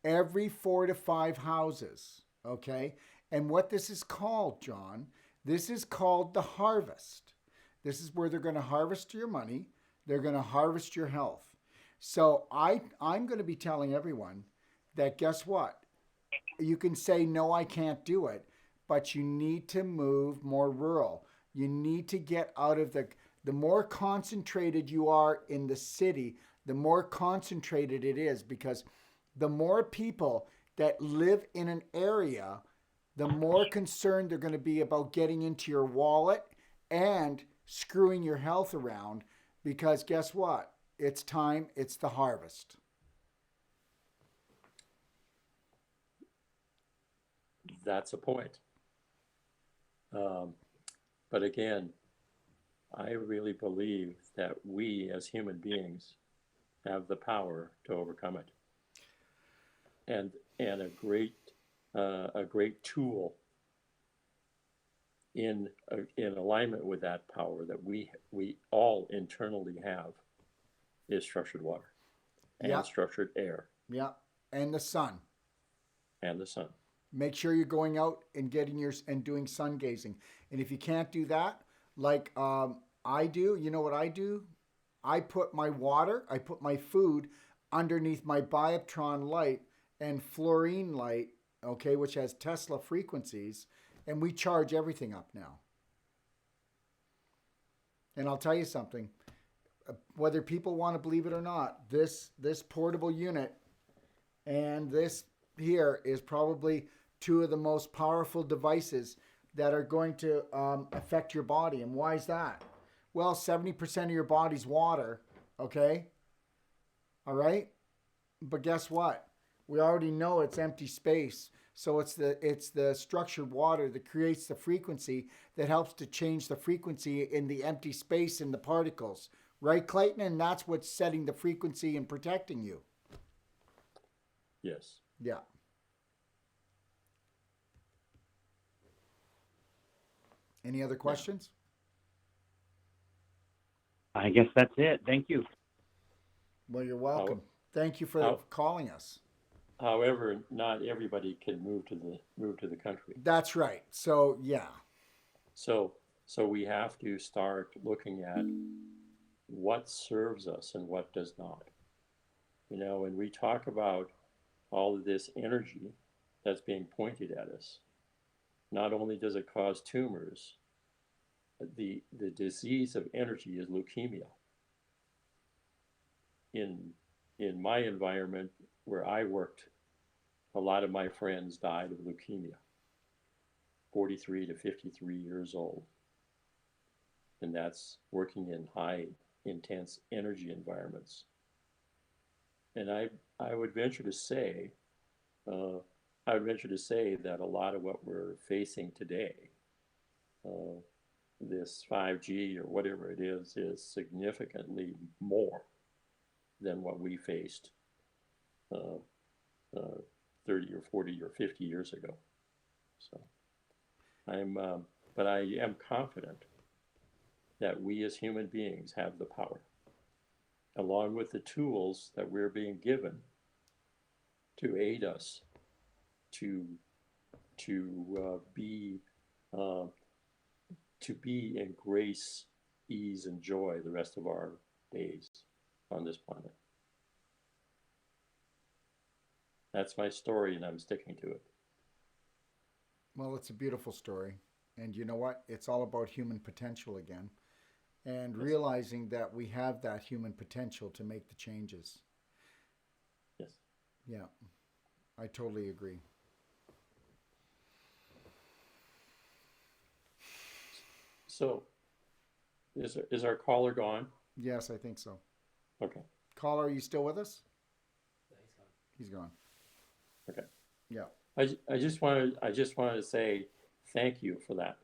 [SPEAKER 1] every 4 to 5 houses. Okay? And what this is called, John, this is called the harvest. This is where they're going to harvest your money. They're going to harvest your health. So I'm going to be telling everyone that guess what? You can say, no, I can't do it, but you need to move more rural. You need to get out of the more concentrated you are in the city, the more concentrated it is, because the more people that live in an area, the more concerned they're going to be about getting into your wallet and screwing your health around, because guess what? It's time. It's the harvest.
[SPEAKER 2] that's a point. Um, but again, I really believe that we as human beings have the power to overcome it. And a great tool in alignment with that power that we all internally have is structured water and
[SPEAKER 1] Yeah,
[SPEAKER 2] structured air
[SPEAKER 1] yeah. And the sun.
[SPEAKER 2] and the sun.
[SPEAKER 1] Make sure you're going out and getting your and doing sun gazing. And if you can't do that, like I do, you know what I do? I put my water, I put my food underneath my bioptron light and fluorine light, okay, which has Tesla frequencies, and we charge everything up now. And I'll tell you something, whether people want to believe it or not, this portable unit and this here is probably two of the most powerful devices that are going to affect your body. And why is that? Well, 70% of your body's water, okay? All right? But guess what? We already know it's empty space. So it's the structured water that creates the frequency that helps to change the frequency in the empty space in the particles. Right, Clayton? And that's what's setting the frequency and protecting you.
[SPEAKER 2] Yes.
[SPEAKER 1] Yeah. Any other questions?
[SPEAKER 4] I guess that's it. Thank you.
[SPEAKER 1] Well, you're welcome. Thank you for calling us.
[SPEAKER 2] However, not everybody can move to the country.
[SPEAKER 1] That's right. So, yeah.
[SPEAKER 2] So we have to start looking at what serves us and what does not. You know, when we talk about all of this energy that's being pointed at us, not only does it cause tumors, the disease of energy is leukemia. In my environment where I worked, a lot of my friends died of leukemia, 43 to 53 years old. And that's working in high intense energy environments. And I would venture to say, that a lot of what we're facing today, this 5G or whatever it is significantly more than what we faced 30 or 40 or 50 years ago. So but I am confident that we as human beings have the power, along with the tools that we're being given to aid us to be in grace, ease, and joy the rest of our days on this planet. That's my story, and I'm sticking to it.
[SPEAKER 1] Well, it's a beautiful story. And you know what? It's all about human potential again. And
[SPEAKER 2] Yes.
[SPEAKER 1] realizing that we have that human potential to make the changes.
[SPEAKER 2] Yes.
[SPEAKER 1] Yeah, I totally agree.
[SPEAKER 2] So, is our caller gone?
[SPEAKER 1] Yes, I think so.
[SPEAKER 2] Okay.
[SPEAKER 1] Caller, are you still with us?
[SPEAKER 3] No, he's gone.
[SPEAKER 1] He's gone.
[SPEAKER 2] Okay.
[SPEAKER 1] Yeah.
[SPEAKER 2] I just wanted to say thank you for that.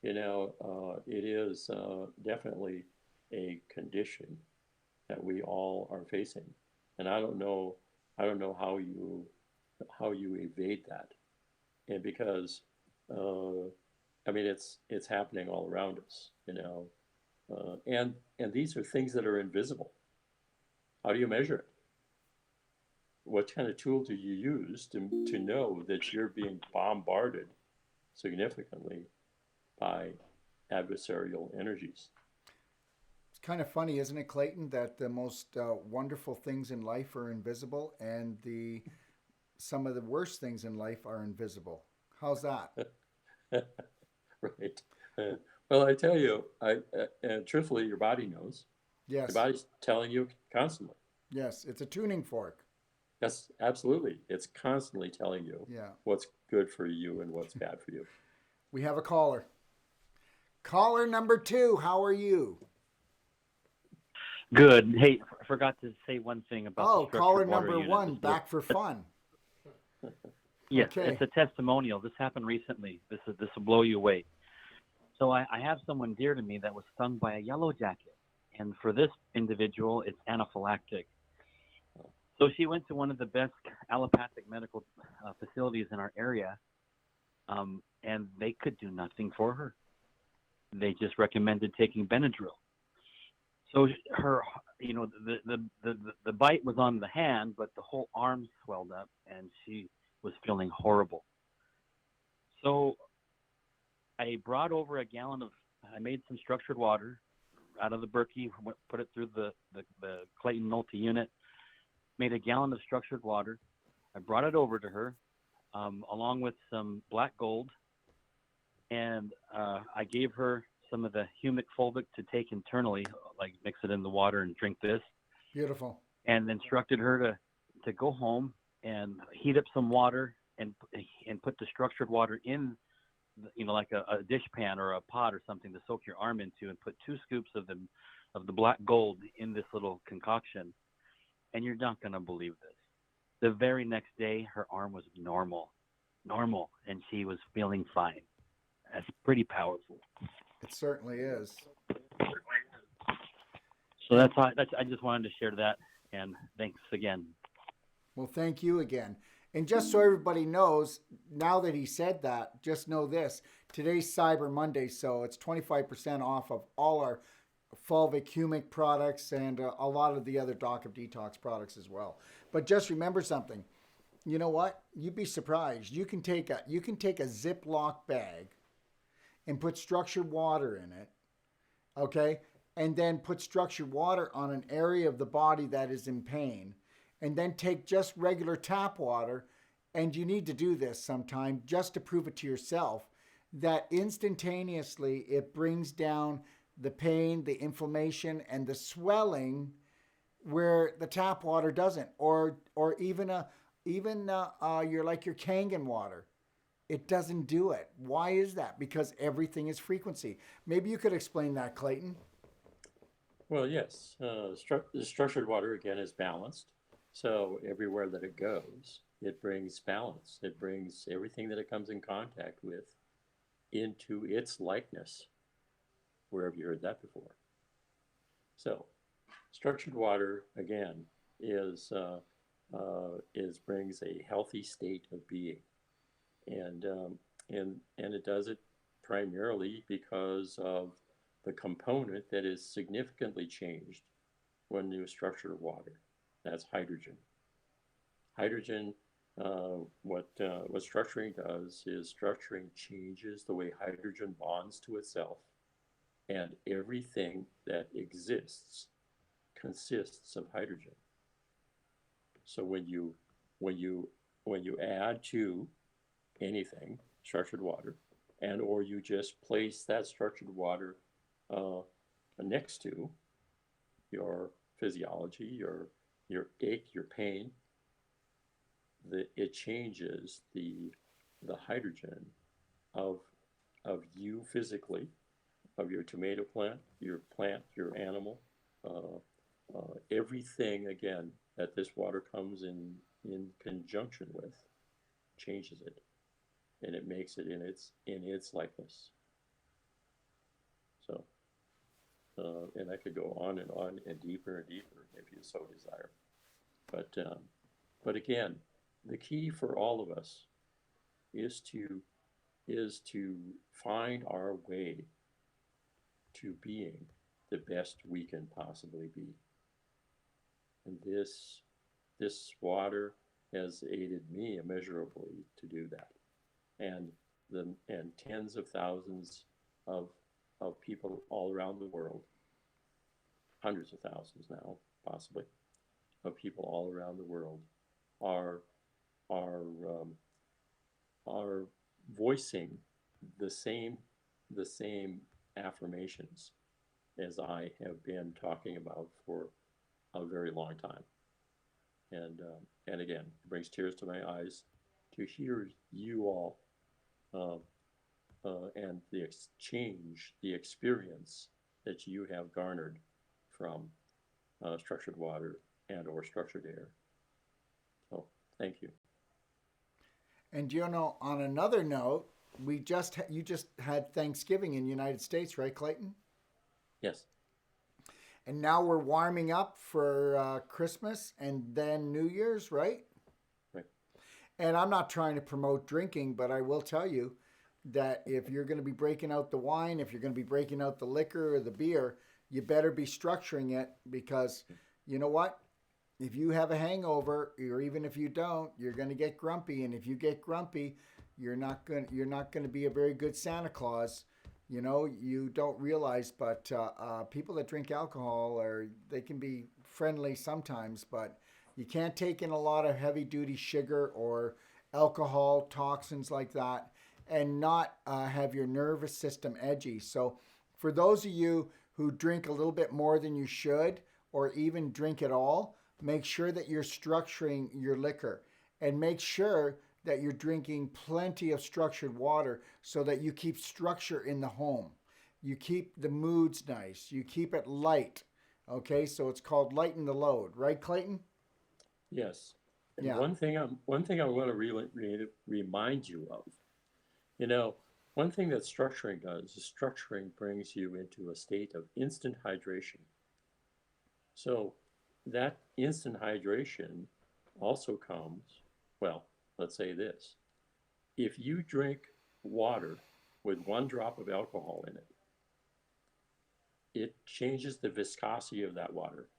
[SPEAKER 2] You know, it is definitely a condition that we all are facing, and I don't know how you evade that, and because I mean it's happening all around us, you know, and these are things that are invisible. How do you measure it? What kind of tool do you use to know that you're being bombarded significantly by adversarial energies?
[SPEAKER 1] It's kind of funny, isn't it, Clayton, that the most wonderful things in life are invisible and some of the worst things in life are invisible. How's that?
[SPEAKER 2] Right. Well, I tell you, and truthfully, your body knows.
[SPEAKER 1] Yes.
[SPEAKER 2] Your body's telling you constantly.
[SPEAKER 1] Yes, it's a tuning fork.
[SPEAKER 2] Yes, absolutely. It's constantly telling you
[SPEAKER 1] Yeah.
[SPEAKER 2] what's good for you and what's bad for you.
[SPEAKER 1] We have a caller. Caller number 2, how are you?
[SPEAKER 4] Good. Hey, I forgot to say one thing about the structured
[SPEAKER 1] caller
[SPEAKER 4] water
[SPEAKER 1] number
[SPEAKER 4] unit.
[SPEAKER 1] 1, back for fun.
[SPEAKER 4] Yes,
[SPEAKER 1] Okay.
[SPEAKER 4] it's a testimonial. This happened recently. This will blow you away. So I have someone dear to me that was stung by a yellow jacket, and for this individual, it's anaphylactic. So she went to one of the best allopathic medical facilities in our area, and they could do nothing for her. They just recommended taking Benadryl. So her, the bite was on the hand, but the whole arm swelled up, and she was feeling horrible. So I brought over a gallon of. I made some structured water out of the Berkey, put it through the Clayton Nolte unit, made a gallon of structured water. I brought it over to her, along with some black gold, and I gave her some of the humic fulvic to take internally, like mix it in the water and drink this,
[SPEAKER 1] Beautiful.
[SPEAKER 4] and instructed her to go home and heat up some water and put the structured water in, like a dish pan or a pot or something to soak your arm into, and put 2 scoops of the black gold in this little concoction. And you're not going to believe this. The very next day, her arm was normal, and she was feeling fine. That's pretty powerful.
[SPEAKER 1] It certainly is.
[SPEAKER 4] So I just wanted to share that, and thanks again.
[SPEAKER 1] Well, thank you again. And just so everybody knows, now that he said that, just know this. Today's Cyber Monday, so it's 25% off of all our fulvic humic products and a lot of the other Doc of Detox products as well. But just remember something. You know what? You'd be surprised. You can take a Ziploc bag and put structured water in it, okay? And then put structured water on an area of the body that is in pain. And then take just regular tap water, and you need to do this sometime just to prove it to yourself, that instantaneously it brings down the pain, the inflammation, and the swelling where the tap water doesn't, or even you're like your Kangen water. It doesn't do it. Why is that? Because everything is frequency. Maybe you could explain that, Clayton.
[SPEAKER 2] Well, yes. The structured water, again, is balanced. So everywhere that it goes, it brings balance. It brings everything that it comes in contact with into its likeness, wherever you heard that before. So structured water, again, is brings a healthy state of being, and it does it primarily because of the component that is significantly changed when you structure water. That's hydrogen. Hydrogen, what structuring does is structuring changes the way hydrogen bonds to itself, and everything that exists consists of hydrogen. So when you add to anything structured water, and or you just place that structured water next to your physiology, your ache, your pain, it changes the hydrogen of you physically, of your tomato plant, your animal, everything again that this water comes in conjunction with changes it, and it makes it in its likeness. So, and I could go on and deeper if you so desire. But again, the key for all of us is to find our way to being the best we can possibly be. And this water has aided me immeasurably to do that. And tens of thousands of people all around the world, hundreds of thousands now, possibly, of people all around the world are voicing the same affirmations as I have been talking about for a very long time. And again, it brings tears to my eyes to hear you all and the exchange, the experience that you have garnered from structured water and or structured air. So thank you.
[SPEAKER 1] And on another note, you just had Thanksgiving in the United States, right, Clayton?
[SPEAKER 2] Yes.
[SPEAKER 1] And now we're warming up for Christmas and then New Year's, right?
[SPEAKER 2] Right.
[SPEAKER 1] And I'm not trying to promote drinking, but I will tell you that if you're going to be breaking out the wine, if you're going to be breaking out the liquor or the beer, you better be structuring it because you know what? If you have a hangover, or even if you don't, you're going to get grumpy, and if you get grumpy, you're not going to be a very good Santa Claus. You don't realize, but people that drink alcohol they can be friendly sometimes, but you can't take in a lot of heavy duty sugar or alcohol toxins like that, and not have your nervous system edgy. So, for those of you who drink a little bit more than you should, or even drink at all, make sure that you're structuring your liquor and make sure that you're drinking plenty of structured water so that you keep structure in the home. You keep the moods nice. You keep it light. Okay, so it's called lighten the load, right, Clayton?
[SPEAKER 2] Yes. And
[SPEAKER 1] Yeah.
[SPEAKER 2] one thing I want to remind you of, you know, one thing that structuring does is structuring brings you into a state of instant hydration. So that instant hydration also comes, well, let's say this. If you drink water with 1 drop of alcohol in it, it changes the viscosity of that water.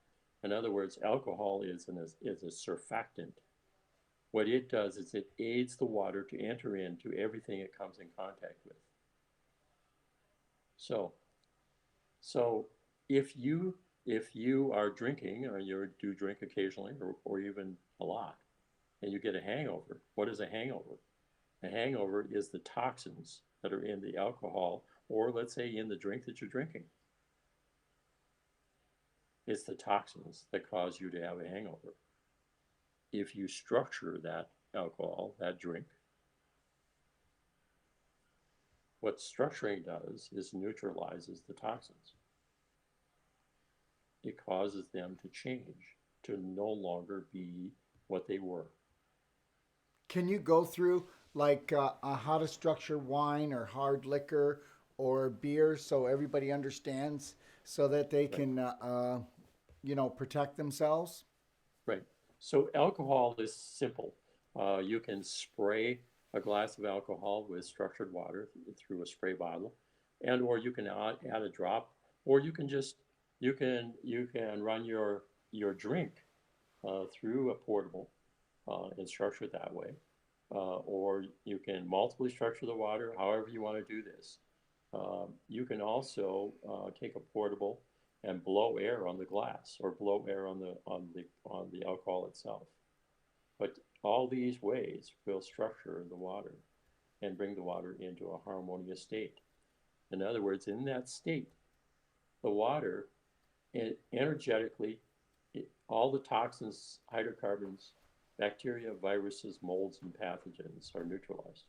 [SPEAKER 2] In other words, alcohol is a surfactant. What it does is it aids the water to enter into everything it comes in contact with. So, so if you are drinking or you do drink occasionally or even a lot, and you get a hangover, what is a hangover? A hangover is the toxins that are in the alcohol, or let's say in the drink that you're drinking. It's the toxins that cause you to have a hangover. If you structure that alcohol, that drink, what structuring does is neutralizes the toxins. It causes them to change, to no longer be what they were.
[SPEAKER 1] Can you go through like how to structure wine or hard liquor or beer so everybody understands so that they
[SPEAKER 2] Right.
[SPEAKER 1] can, protect themselves?
[SPEAKER 2] Right. So alcohol is simple. You can spray a glass of alcohol with structured water through a spray bottle, and or you can add a drop, or you can just you can run your drink through a portable and structure it that way, or you can multiply structure the water. However you want to do this. You can also take a portable and blow air on the glass or blow air on the alcohol itself. But all these ways will structure the water and bring the water into a harmonious state. In other words, in that state, the water energetically, all the toxins, hydrocarbons, bacteria, viruses, molds, and pathogens are neutralized.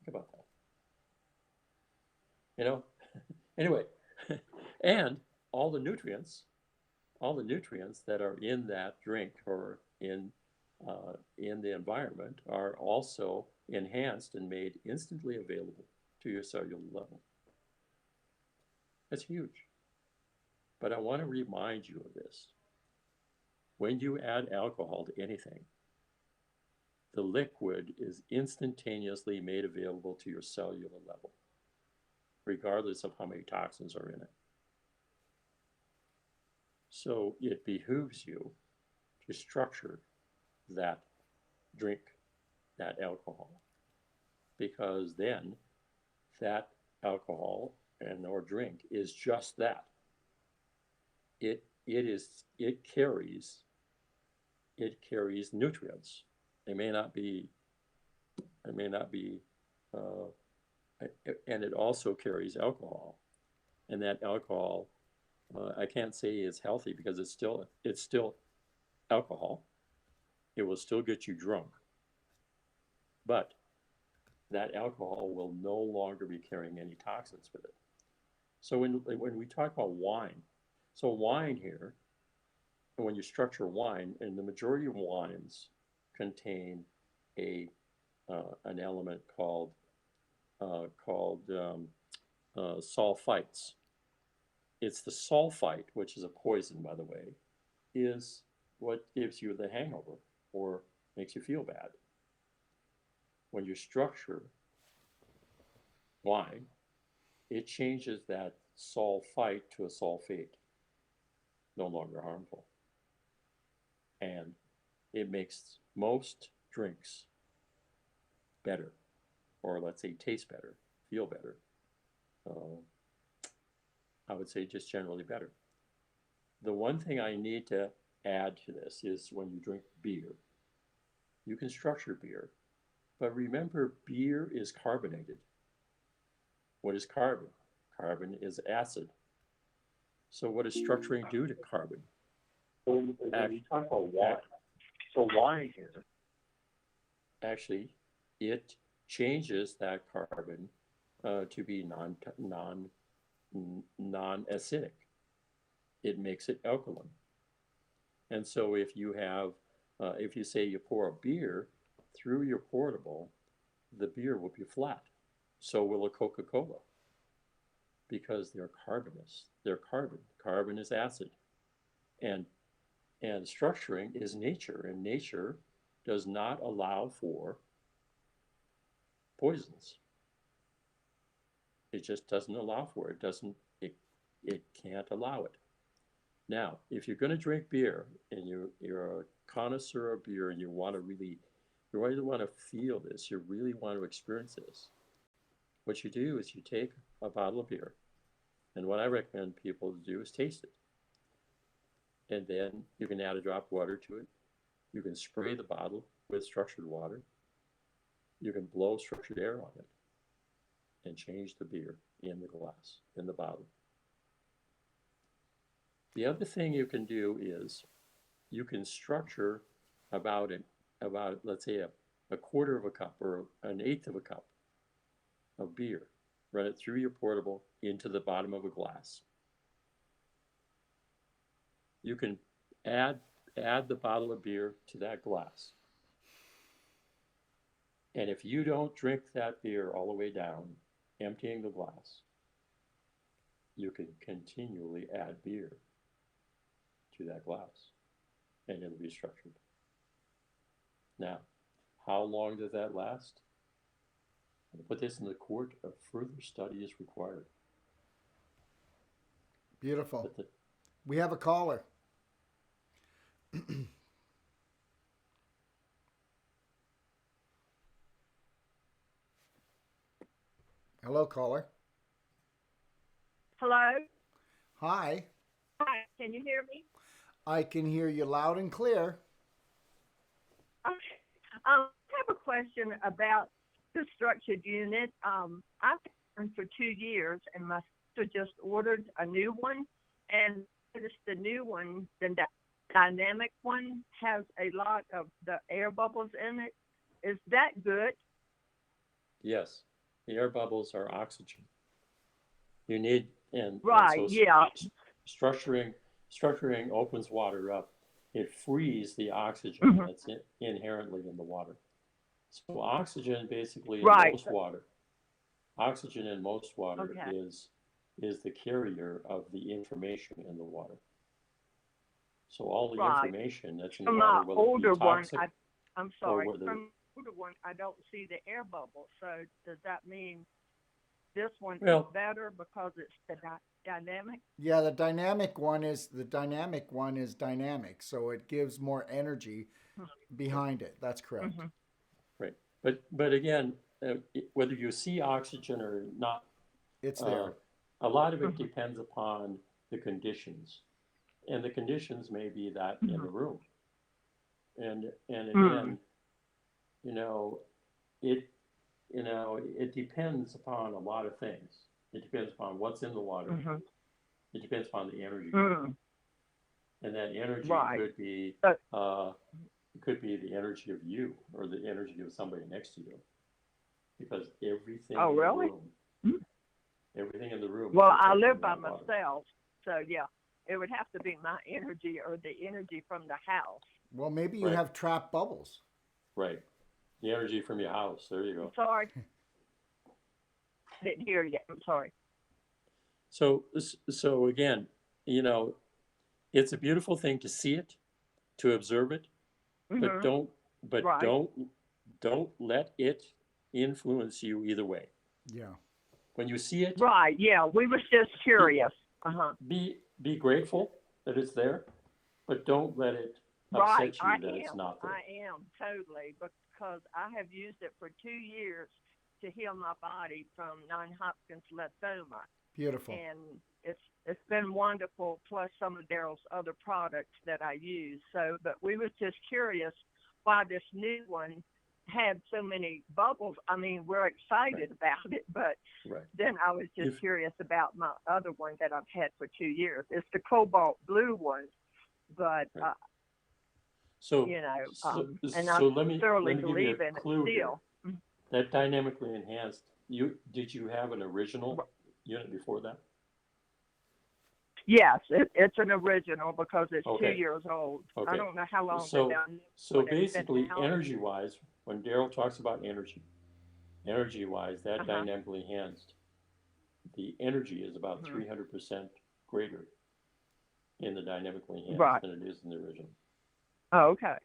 [SPEAKER 2] Think about that. You know, anyway, and all the nutrients, all the nutrients that are in that drink or in the environment are also enhanced and made instantly available to your cellular level. That's huge. But I want to remind you of this. When you add alcohol to anything, the liquid is instantaneously made available to your cellular level, regardless of how many toxins are in it. So it behooves you to structure that drink, that alcohol, because then that alcohol and or drink is just that. It carries nutrients. They may not be it may not be uh, and it also carries alcohol. And that alcohol, I can't say is healthy because it's still alcohol. It will still get you drunk, but that alcohol will no longer be carrying any toxins with it. So when we talk about wine, so wine here, when you structure wine, and the majority of wines contain a an element called sulfites. It's the sulfite, which is a poison, by the way, is what gives you the hangover or makes you feel bad. When you structure wine, it changes that sulfite to a sulfate, no longer harmful. And it makes most drinks better, or let's say taste better, feel better. I would say just generally better. The one thing I need to add to this is when you drink beer, you can structure beer, but remember beer is carbonated. What is carbon? Carbon is acid. So what does structuring do to carbon?
[SPEAKER 4] So when you talk about wine, so wine here.
[SPEAKER 2] Actually, it changes that carbon to be non-acidic. It makes it alkaline. And so if you have, if you say you pour a beer through your portable, the beer will be flat. So will a Coca-Cola, because they're carbonous. They're carbon. Carbon is acid. And structuring is nature, and nature does not allow for poisons. It just doesn't allow for it. It can't allow it. Now, if you're going to drink beer and you're a connoisseur of beer and you really want to feel this, you really want to experience this, what you do is you take a bottle of beer, and what I recommend people do is taste it. And then you can add a drop of water to it. You can spray the bottle with structured water. You can blow structured air on it and change the beer in the glass, in the bottle. The other thing you can do is you can structure about let's say a quarter of a cup or an eighth of a cup of beer. Run it through your portable into the bottom of a glass. You can add the bottle of beer to that glass. And if you don't drink that beer all the way down, emptying the glass, you can continually add beer to that glass and it'll be structured. Now, how long does that last? I'm going to put this in the court of further study is required.
[SPEAKER 1] Beautiful. We have a caller. Hello, caller.
[SPEAKER 5] Hello?
[SPEAKER 1] Hi.
[SPEAKER 5] Hi, can you hear me?
[SPEAKER 1] I can hear you loud and clear.
[SPEAKER 5] Okay. I have a question about the structured unit. I've had one for 2 years, and my sister just ordered a new one, and noticed the new one, the dynamic one, has a lot of the air bubbles in it. Is that good?
[SPEAKER 2] Yes, the air bubbles are oxygen. You need,
[SPEAKER 5] Right,
[SPEAKER 2] and so
[SPEAKER 5] yeah.
[SPEAKER 2] structuring opens water up. It frees the oxygen that's inherently in the water. So oxygen basically in
[SPEAKER 5] Right.
[SPEAKER 2] most water, oxygen in most water
[SPEAKER 5] Okay.
[SPEAKER 2] is the carrier of the information in the water. So all the
[SPEAKER 5] Right.
[SPEAKER 2] information that's in the
[SPEAKER 5] From
[SPEAKER 2] water,
[SPEAKER 5] my
[SPEAKER 2] whether it
[SPEAKER 5] older
[SPEAKER 2] be
[SPEAKER 5] one,
[SPEAKER 2] toxic
[SPEAKER 5] I'm
[SPEAKER 2] or
[SPEAKER 5] sorry.
[SPEAKER 2] whether
[SPEAKER 5] From the older one, I don't see the air bubble. So does that mean this one
[SPEAKER 2] Well-
[SPEAKER 5] is better because it's the dynamic?
[SPEAKER 1] Yeah, the dynamic one is dynamic, so it gives more energy behind it. That's correct.
[SPEAKER 5] Mm-hmm.
[SPEAKER 2] right. But again, whether you see oxygen or not,
[SPEAKER 1] It's there.
[SPEAKER 2] a lot of it depends upon the conditions, and the conditions may be that in the room, and again, it depends upon a lot of things. It depends upon what's in the water. It depends upon the energy, and that energy
[SPEAKER 5] Right.
[SPEAKER 2] could be the energy of you or the energy of somebody next to you, because everything
[SPEAKER 5] Oh,
[SPEAKER 2] in
[SPEAKER 5] really?
[SPEAKER 2] the room, everything in the room.
[SPEAKER 5] Well,
[SPEAKER 2] is
[SPEAKER 5] I
[SPEAKER 2] affecting
[SPEAKER 5] live by
[SPEAKER 2] that water.
[SPEAKER 5] myself, so yeah, it would have to be my energy or the energy from the house.
[SPEAKER 1] Well, maybe you
[SPEAKER 2] Right.
[SPEAKER 1] have trapped bubbles.
[SPEAKER 2] Right. The energy from your house. There you
[SPEAKER 5] I'm
[SPEAKER 2] go.
[SPEAKER 5] sorry. I didn't hear you. I'm sorry.
[SPEAKER 2] So again, you know, it's a beautiful thing to see it, to observe it, but
[SPEAKER 5] Hmm.
[SPEAKER 2] don't but
[SPEAKER 5] Right.
[SPEAKER 2] don't let it influence you either way.
[SPEAKER 1] Yeah.
[SPEAKER 2] When you see it,
[SPEAKER 5] Right. Yeah. We was just
[SPEAKER 2] be
[SPEAKER 5] curious. Uh-huh.
[SPEAKER 2] be grateful that it's there, but don't let it
[SPEAKER 5] Right.
[SPEAKER 2] upset you that it's not there.
[SPEAKER 5] I am totally because I have used it for 2 years to heal my body from non-Hodgkin's lymphoma,
[SPEAKER 1] Beautiful.
[SPEAKER 5] and it's been wonderful. Plus some of Darrell's other products that I use. So, but we was just curious why this new one had so many bubbles. I mean, we're
[SPEAKER 2] Right.
[SPEAKER 5] excited about it, but
[SPEAKER 2] Right.
[SPEAKER 5] then I was just
[SPEAKER 2] If
[SPEAKER 5] curious about my other one that I've had for 2 years. It's the cobalt blue one, but
[SPEAKER 2] right. So
[SPEAKER 5] and I
[SPEAKER 2] so
[SPEAKER 5] thoroughly
[SPEAKER 2] let me give you a
[SPEAKER 5] believe in it
[SPEAKER 2] clue here.
[SPEAKER 5] still.
[SPEAKER 2] That dynamically enhanced. Did you have an original unit before that?
[SPEAKER 5] Yes, it's an original because it's two
[SPEAKER 2] Okay.
[SPEAKER 5] years old. I
[SPEAKER 2] Okay.
[SPEAKER 5] don't know how long the
[SPEAKER 2] So so
[SPEAKER 5] one has been
[SPEAKER 2] basically,
[SPEAKER 5] out.
[SPEAKER 2] energy wise, when Darrell talks about energy wise, that
[SPEAKER 5] Uh-huh.
[SPEAKER 2] dynamically enhanced, the energy is about
[SPEAKER 5] Hmm.
[SPEAKER 2] 300% greater in the dynamically enhanced
[SPEAKER 5] Right.
[SPEAKER 2] than it is in the original.
[SPEAKER 5] Oh, okay.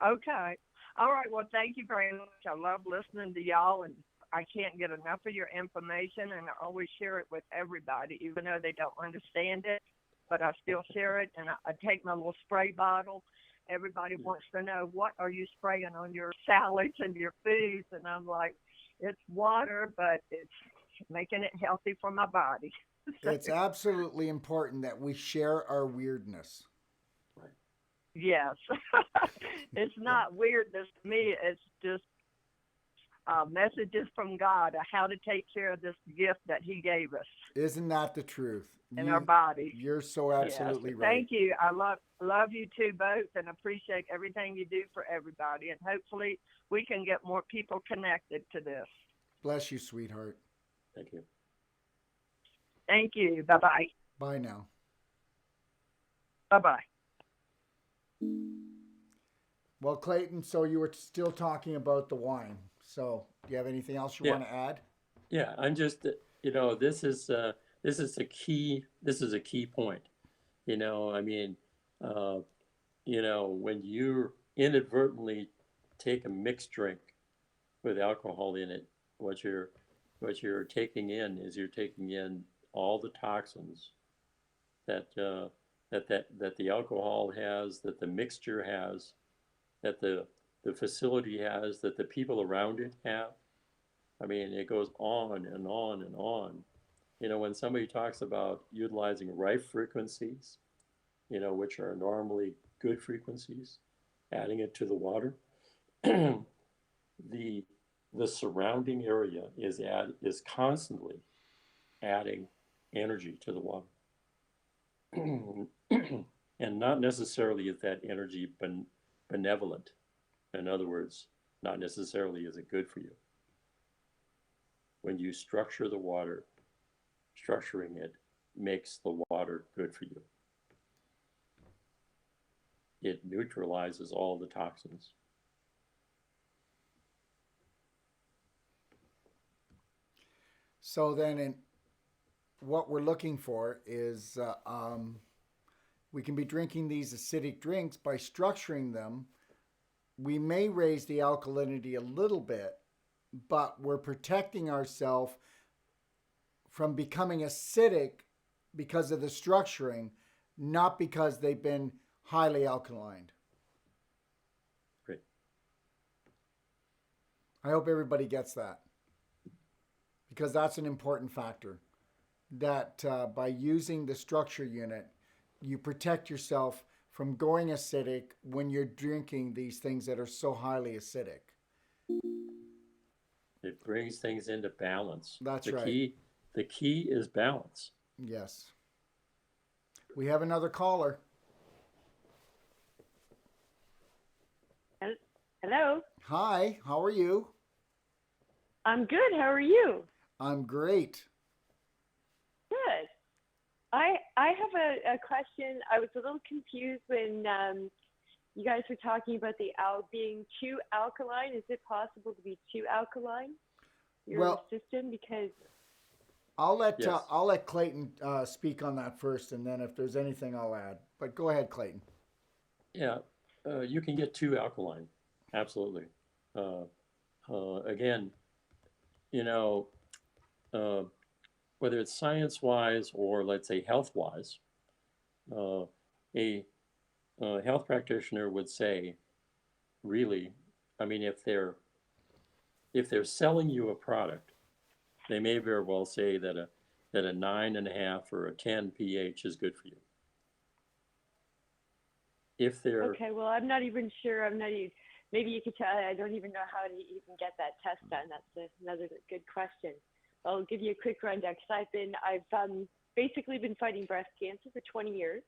[SPEAKER 5] Okay. All right. Well, thank you very much. I love listening to y'all, and I can't get enough of your information, and I always share it with everybody, even though they don't understand it. But I still share it, and I take my little spray bottle. Everybody
[SPEAKER 2] Yeah.
[SPEAKER 5] wants to know, what are you spraying on your salads and your foods, and I'm like, it's water, but it's making it healthy for my body. So,
[SPEAKER 1] It's absolutely important that we share our weirdness.
[SPEAKER 2] Right.
[SPEAKER 5] yes, it's not weirdness to me. It's just messages from God of how to take care of this gift that He gave us
[SPEAKER 1] Isn't that the truth?
[SPEAKER 5] in our bodies.
[SPEAKER 1] You're so
[SPEAKER 5] Yes.
[SPEAKER 1] absolutely right.
[SPEAKER 5] Thank you. I love you two both and appreciate everything you do for everybody. And hopefully we can get more people connected to this.
[SPEAKER 1] Bless you, sweetheart.
[SPEAKER 2] Thank you.
[SPEAKER 5] Thank you. Bye bye.
[SPEAKER 1] Bye now.
[SPEAKER 5] Bye bye.
[SPEAKER 1] Well, Clayton, so you were still talking about the wine. So, do you have anything else you
[SPEAKER 2] Yeah.
[SPEAKER 1] want to add?
[SPEAKER 2] Yeah. I'm just, this is a key point. I mean, uh, when you inadvertently take a mixed drink with alcohol in it, what you're taking in is you're taking in all the toxins that that the alcohol has, that the mixture has, that the facility has, that the people around it have. I mean, it goes on and on and on. When somebody talks about utilizing right frequencies, which are normally good frequencies, adding it to the water, the the surrounding area is constantly adding energy to the water. And not necessarily is that energy benevolent. In other words, not necessarily is it good for you. When you structure the water, structuring it makes the water good for you. It neutralizes all the toxins.
[SPEAKER 1] So then, what we're looking for is we can be drinking these acidic drinks by structuring them. We may raise the alkalinity a little bit, but we're protecting ourselves from becoming acidic because of the structuring, not because they've been highly alkaline.
[SPEAKER 2] Great.
[SPEAKER 1] I hope everybody gets that because that's an important factor. That by using the structure unit, you protect yourself from going acidic when you're drinking these things that are so highly acidic.
[SPEAKER 2] It brings things into balance.
[SPEAKER 1] That's right.
[SPEAKER 2] The key is balance.
[SPEAKER 1] Yes. We have another caller.
[SPEAKER 6] Hello.
[SPEAKER 1] Hi, how are you?
[SPEAKER 6] I'm good. How are you?
[SPEAKER 1] I'm great.
[SPEAKER 6] Good. I have a question. I was a little confused when you guys were talking about the being too alkaline. Is it possible to be too alkaline, your
[SPEAKER 1] Well,
[SPEAKER 6] system? Because
[SPEAKER 2] Yes.
[SPEAKER 1] I'll let Clayton speak on that first, and then if there's anything, I'll add. But go ahead, Clayton.
[SPEAKER 2] Yeah. You can get too alkaline. Absolutely. Uh, again, you know, uh, whether it's science wise or let's say health wise, uh, a, health practitioner would say, really, I mean, if they're selling you a product, they may very well say that a 9.5 or a 10 pH is good for you. If they're
[SPEAKER 6] okay, well, I'm not even sure. I'm not even. Maybe you could tell. I don't even know how to even get that test done. Another good question. I'll give you a quick rundown because I've basically been fighting breast cancer for 20 years.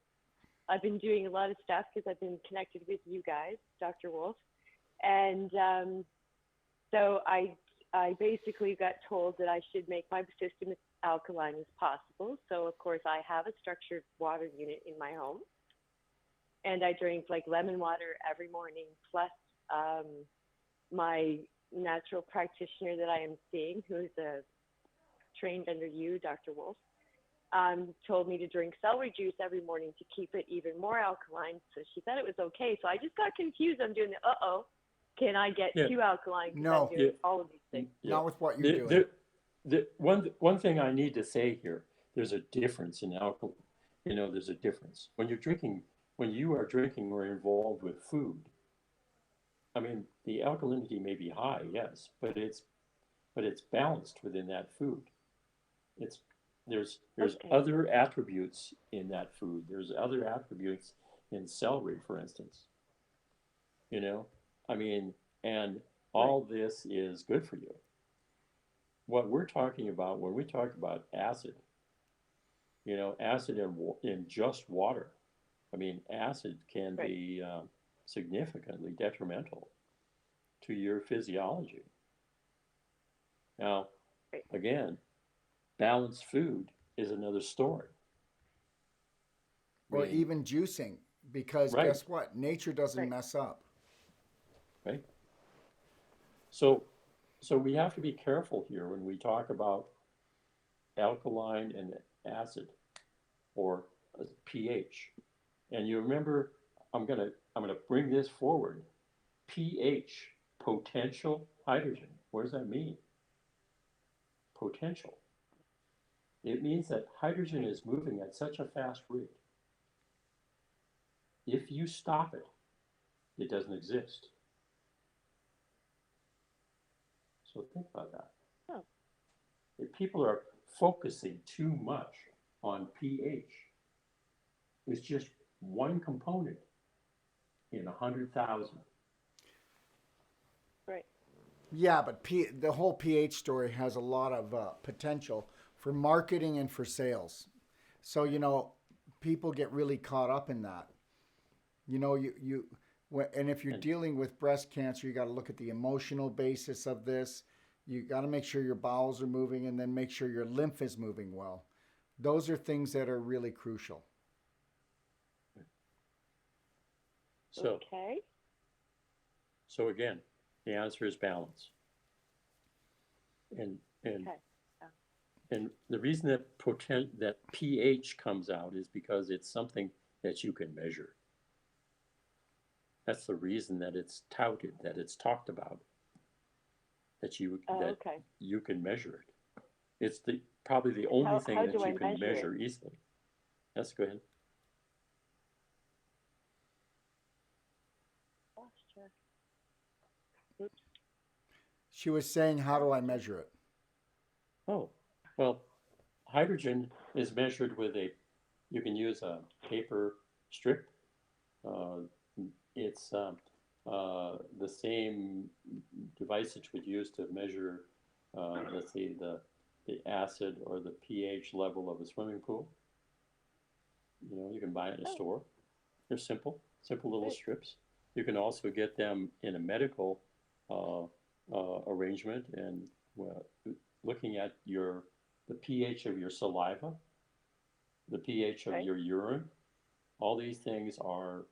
[SPEAKER 6] I've been doing a lot of stuff because I've been connected with you guys, Dr. Wolfe, and so I basically got told that I should make my system as alkaline as possible. So of course I have a structured water unit in my home, and I drink like lemon water every morning. Plus, my natural practitioner that I am seeing, who is trained under you, Dr. Wolfe, told me to drink celery juice every morning to keep it even more alkaline. So she said it was okay. So I just got confused. I'm doing can I get
[SPEAKER 2] yeah
[SPEAKER 6] too alkaline because I'm
[SPEAKER 1] No,
[SPEAKER 2] yeah
[SPEAKER 6] doing all of these things?
[SPEAKER 2] yeah
[SPEAKER 1] not with what you're
[SPEAKER 2] the,
[SPEAKER 1] doing.
[SPEAKER 2] the, one thing I need to say here, there's a difference in alcohol. There's a difference when you are drinking or involved with food. I mean, the alkalinity may be high, yes, but it's balanced within that food. It's there's
[SPEAKER 6] Okay,
[SPEAKER 2] other attributes in that food. There's other attributes in celery, for instance. You know, I mean, and
[SPEAKER 6] right,
[SPEAKER 2] all this is good for you. What we're talking about when we talk about acid, acid in just water. I mean, acid can
[SPEAKER 6] right,
[SPEAKER 2] be significantly detrimental to your physiology. Now,
[SPEAKER 6] right.
[SPEAKER 2] again, balanced food is another story. I
[SPEAKER 1] Or
[SPEAKER 2] mean,
[SPEAKER 1] even juicing, because
[SPEAKER 2] right,
[SPEAKER 1] guess what? Nature doesn't
[SPEAKER 6] Right.
[SPEAKER 1] mess up.
[SPEAKER 2] right. So, so we have to be careful here when we talk about alkaline and acid or pH. And you remember, I'm gonna bring this forward. pH, potential hydrogen. What does that mean? Potential. It means that hydrogen is moving at such a fast rate. If you stop it, it doesn't exist. So think about that.
[SPEAKER 6] Oh,
[SPEAKER 2] If people are focusing too much on pH, it's just one component in 100,000.
[SPEAKER 6] right.
[SPEAKER 1] Yeah, but the whole pH story has a lot of potential for marketing and for sales. So people get really caught up in that. And if you're
[SPEAKER 2] And
[SPEAKER 1] dealing with breast cancer, you got to look at the emotional basis of this. You got to make sure your bowels are moving, and then make sure your lymph is moving well. Those are things that are really crucial.
[SPEAKER 2] so,
[SPEAKER 6] Okay.
[SPEAKER 2] so again, the answer is balance. And and
[SPEAKER 6] Okay. Yeah.
[SPEAKER 2] and the reason that pH comes out is because it's something that you can measure. That's the reason that it's touted, that it's talked about, that you
[SPEAKER 6] Oh,
[SPEAKER 2] that
[SPEAKER 6] okay.
[SPEAKER 2] you can measure it. It's probably the
[SPEAKER 6] And
[SPEAKER 2] only
[SPEAKER 6] how
[SPEAKER 2] thing
[SPEAKER 6] do
[SPEAKER 2] that
[SPEAKER 6] I
[SPEAKER 2] you can
[SPEAKER 6] measure it?
[SPEAKER 2] measure easily. Yes, go ahead.
[SPEAKER 6] Posture. Oops.
[SPEAKER 1] She was saying, how do I
[SPEAKER 6] Posture.
[SPEAKER 1] measure it?
[SPEAKER 2] Oh, well, hydrogen is measured with you can use a paper strip. Uh, it's the same device that you would use to measure, let's say, the acid or the pH level of a swimming pool. You can buy it in a
[SPEAKER 6] Oh,
[SPEAKER 2] store. They're simple little
[SPEAKER 6] great.
[SPEAKER 2] strips. You can also get them in a medical uh, arrangement and well, looking at the pH of your saliva, the pH of
[SPEAKER 6] Right.
[SPEAKER 2] your urine. All these things are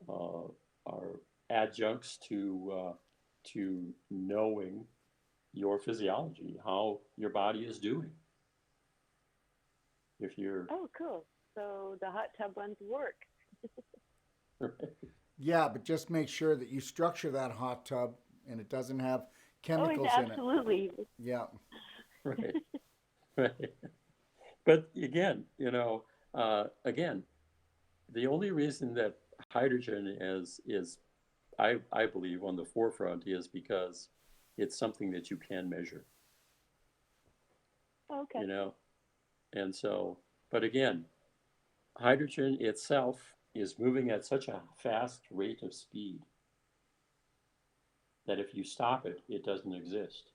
[SPEAKER 2] are adjuncts to knowing your physiology, how your body is doing. If you're
[SPEAKER 6] Oh, cool. So the hot tub ones work.
[SPEAKER 1] Yeah, but just make sure that you structure that hot tub and it doesn't have
[SPEAKER 6] Oh, it's
[SPEAKER 1] chemicals in it.
[SPEAKER 6] absolutely.
[SPEAKER 1] Yeah.
[SPEAKER 2] right, right. But again, again, the only reason that hydrogen is I believe on the forefront is because it's something that you can measure,
[SPEAKER 6] Oh, okay.
[SPEAKER 2] you know, and so, but again, hydrogen itself is moving at such a fast rate of speed that if you stop it, it doesn't exist.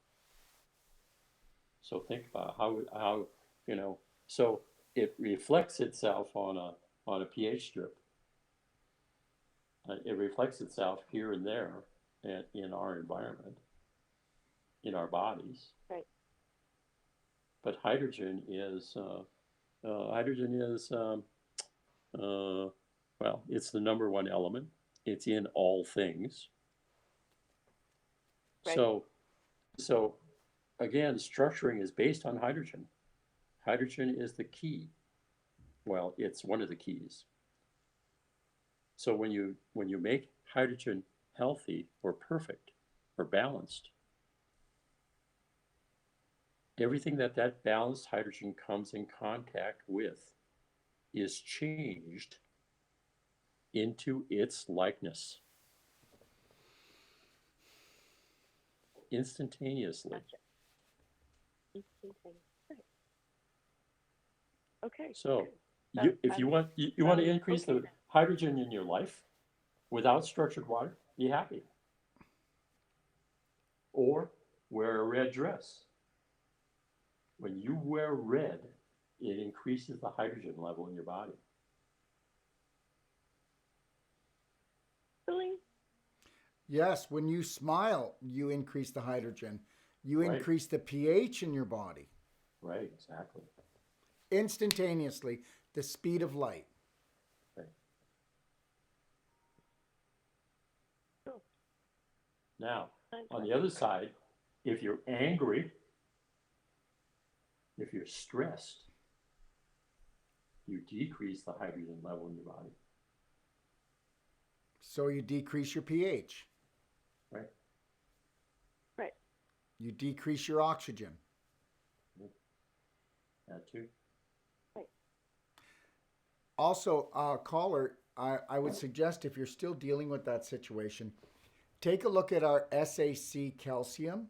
[SPEAKER 2] So think about how you know. So it reflects itself on a pH strip. It reflects itself here and there in our environment, in our bodies.
[SPEAKER 6] Right.
[SPEAKER 2] But hydrogen is well, it's the number one element. It's in all things.
[SPEAKER 6] Right.
[SPEAKER 2] So again, structuring is based on hydrogen. Hydrogen is the key. Well, it's one of the keys. So when you make hydrogen healthy or perfect or balanced, everything that balanced hydrogen comes in contact with is changed into its likeness instantaneously.
[SPEAKER 6] Gotcha. Instantaneous. Right. Okay.
[SPEAKER 2] So
[SPEAKER 6] Good.
[SPEAKER 2] if you want to increase
[SPEAKER 6] okay
[SPEAKER 2] the
[SPEAKER 6] then.
[SPEAKER 2] hydrogen in your life without structured water, be happy. Or wear a red dress. When you wear red, it increases the hydrogen level in your body.
[SPEAKER 6] Really?
[SPEAKER 1] Yes, when you smile, you increase the hydrogen. You
[SPEAKER 2] Right.
[SPEAKER 1] increase the pH in your body
[SPEAKER 2] Right, exactly.
[SPEAKER 1] instantaneously, the speed of light.
[SPEAKER 2] Right.
[SPEAKER 6] Cool.
[SPEAKER 2] Now,
[SPEAKER 6] Sounds
[SPEAKER 2] on
[SPEAKER 6] like
[SPEAKER 2] the other side, if you're angry, if you're stressed, you decrease the hydrogen level in your body.
[SPEAKER 1] So you decrease your pH.
[SPEAKER 2] Right.
[SPEAKER 6] Right.
[SPEAKER 1] You decrease your oxygen.
[SPEAKER 2] That too.
[SPEAKER 1] Also, caller, I would suggest if you're still dealing with that situation, take a look at our SAC calcium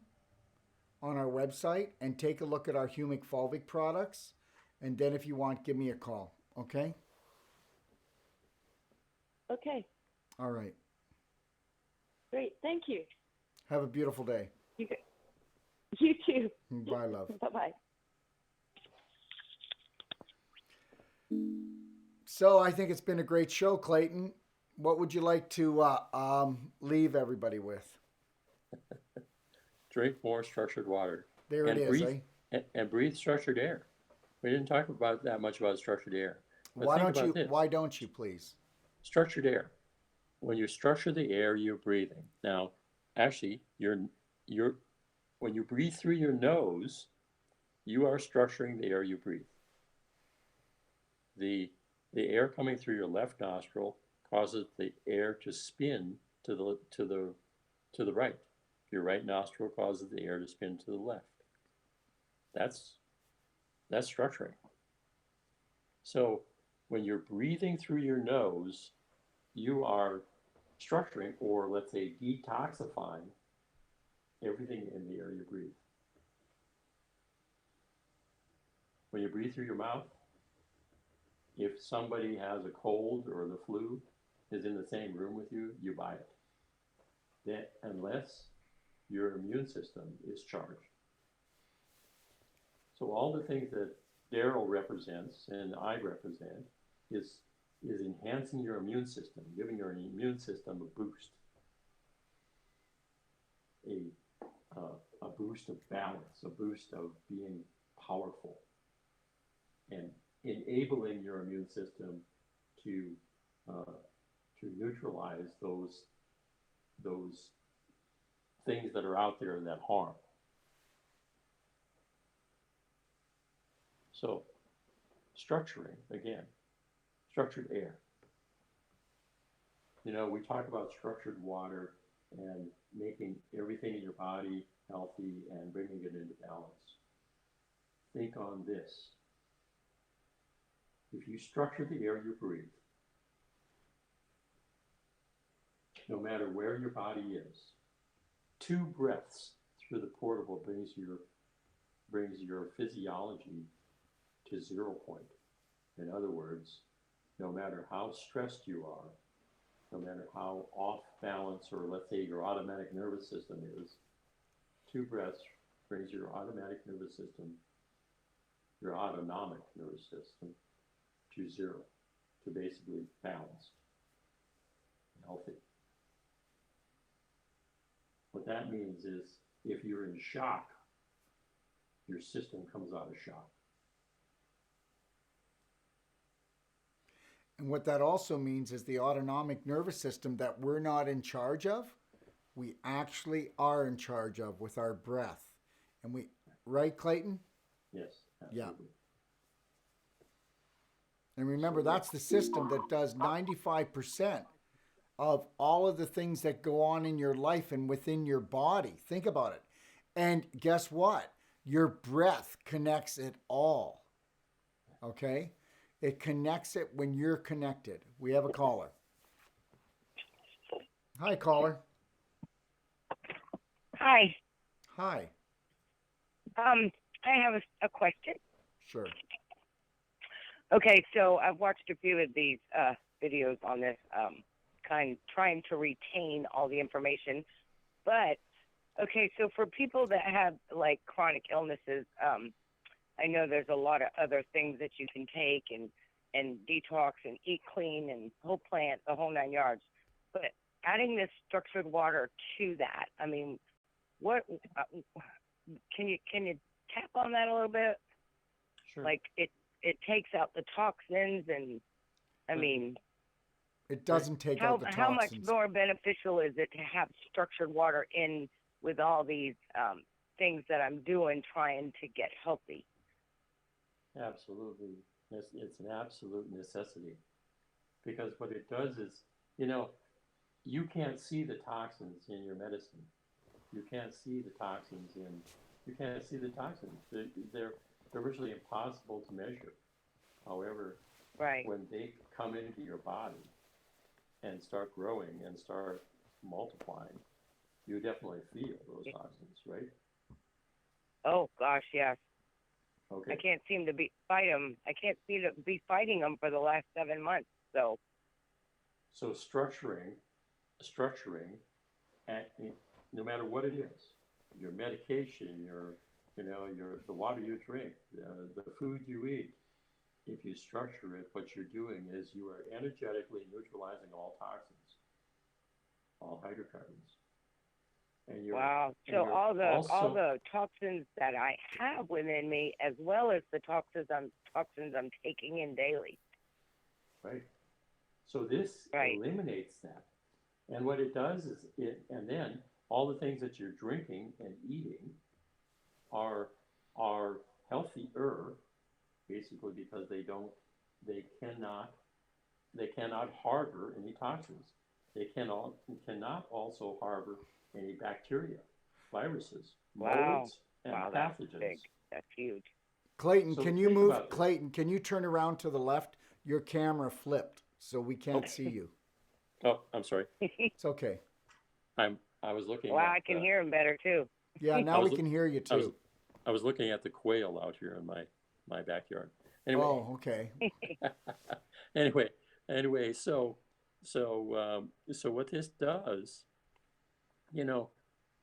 [SPEAKER 1] on our website and take a look at our humic fulvic products. And then if you want, give me a call. Okay?
[SPEAKER 6] Okay.
[SPEAKER 1] All right.
[SPEAKER 6] Great. Thank you.
[SPEAKER 1] Have a beautiful day.
[SPEAKER 6] You too.
[SPEAKER 1] Bye, love.
[SPEAKER 6] Bye-bye.
[SPEAKER 1] So I think it's been a great show, Clayton. What would you like to leave everybody with?
[SPEAKER 2] Drink more structured water.
[SPEAKER 1] There it
[SPEAKER 2] and
[SPEAKER 1] is,
[SPEAKER 2] breathe,
[SPEAKER 1] eh?
[SPEAKER 2] and breathe structured air. We didn't talk about that much about structured air. But
[SPEAKER 1] Why
[SPEAKER 2] think
[SPEAKER 1] don't
[SPEAKER 2] about
[SPEAKER 1] you?
[SPEAKER 2] this.
[SPEAKER 1] Why don't you, please?
[SPEAKER 2] Structured air. When you structure the air you're breathing. Now, actually, you're when you breathe through your nose, you are structuring the air you breathe. The air coming through your left nostril causes the air to spin to the right. Your right nostril causes the air to spin to the left. That's structuring. So when you're breathing through your nose, you are structuring, or let's say detoxifying, everything in the air you breathe. When you breathe through your mouth, if somebody has a cold or the flu is in the same room with you, you buy it. That unless your immune system is charged. So all the things that Darrell represents and I represent is enhancing your immune system, giving your immune system a boost, a boost of balance, a boost of being powerful, and enabling your immune system to to neutralize those things that are out there that harm. So structuring, again, structured air. You know, we talk about structured water and making everything in your body healthy and bringing it into balance. Think on this. If you structure the air you breathe, no matter where your body is, 2 breaths through the portable brings your physiology to 0 point. In other words, no matter how stressed you are, no matter how off balance, or let's say your automatic nervous system is, 2 breaths brings your automatic nervous system, your autonomic nervous system, to 0, to basically balanced, healthy. What that means is if you're in shock, your system comes out of shock.
[SPEAKER 1] And what that also means is the autonomic nervous system that we're not in charge of, we actually are in charge of with our breath. And we, right, Clayton?
[SPEAKER 2] Yes, absolutely.
[SPEAKER 1] Yeah. And remember, that's the system that does 95% of all of the things that go on in your life and within your body. Think about it. And guess what? Your breath connects it all. Okay? It connects it when you're connected. We have a caller. Hi, caller.
[SPEAKER 7] Hi.
[SPEAKER 1] Hi.
[SPEAKER 7] I have a question.
[SPEAKER 1] Sure.
[SPEAKER 7] Okay, so I've watched a few of these videos on this trying to retain all the information. But okay, so for people that have like chronic illnesses, I know there's a lot of other things that you can take and detox and eat clean and whole plant, the whole 9 yards. But adding this structured water to that, I mean, what can you tap on that a little bit?
[SPEAKER 2] Sure.
[SPEAKER 7] Like it takes out the toxins, and I mean,
[SPEAKER 1] it doesn't take out the toxins.
[SPEAKER 7] How much more beneficial is it to have structured water in with all these things that I'm doing trying to get healthy?
[SPEAKER 2] Absolutely. It's an absolute necessity, because what it does is, you know, you can't see the toxins in your medicine. You can't see the toxins They're virtually impossible to measure. However,
[SPEAKER 7] right,
[SPEAKER 2] when they come into your body and start growing and start multiplying, you definitely feel those toxins, right?
[SPEAKER 7] Oh gosh, yes.
[SPEAKER 2] Okay.
[SPEAKER 7] I can't seem to fight them. I can't seem to be fighting them for the last 7 months. So
[SPEAKER 2] structuring, no matter what it is, your medication, the water you drink, the food you eat, if you structure it, what you're doing is you are energetically neutralizing all toxins, all hydrocarbons. And
[SPEAKER 7] wow. So all the toxins that I have within me, as well as the toxins I'm taking in daily.
[SPEAKER 2] Right. So this eliminates that. And what it does is and then all the things that you're drinking and eating are healthier, basically, because they cannot harbor any toxins. They cannot also harbor any bacteria, viruses, molds, and pathogens.
[SPEAKER 7] That's big. That's huge.
[SPEAKER 1] Clayton,
[SPEAKER 2] So
[SPEAKER 1] can you move? Clayton, can you turn around to the left? Your camera flipped, so we can't see you.
[SPEAKER 2] Oh, I'm sorry.
[SPEAKER 1] It's okay.
[SPEAKER 2] I was looking.
[SPEAKER 7] Wow, I can hear him better too.
[SPEAKER 1] Yeah, now we can hear you too.
[SPEAKER 2] I was looking at the quail out here in my backyard. Anyway.
[SPEAKER 1] Oh, okay.
[SPEAKER 2] anyway, so what this does,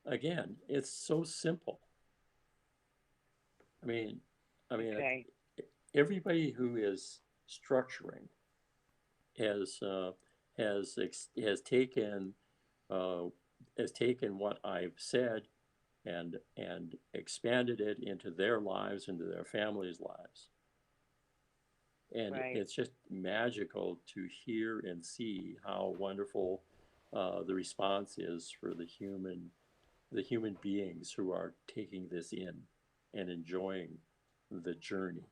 [SPEAKER 2] again, it's so simple. I mean,
[SPEAKER 7] okay.
[SPEAKER 2] Everybody who is structuring has taken what I've said and expanded it into their lives, into their families' lives. And
[SPEAKER 7] Right.
[SPEAKER 2] it's just magical to hear and see how wonderful the response is for the human beings who are taking this in and enjoying the journey.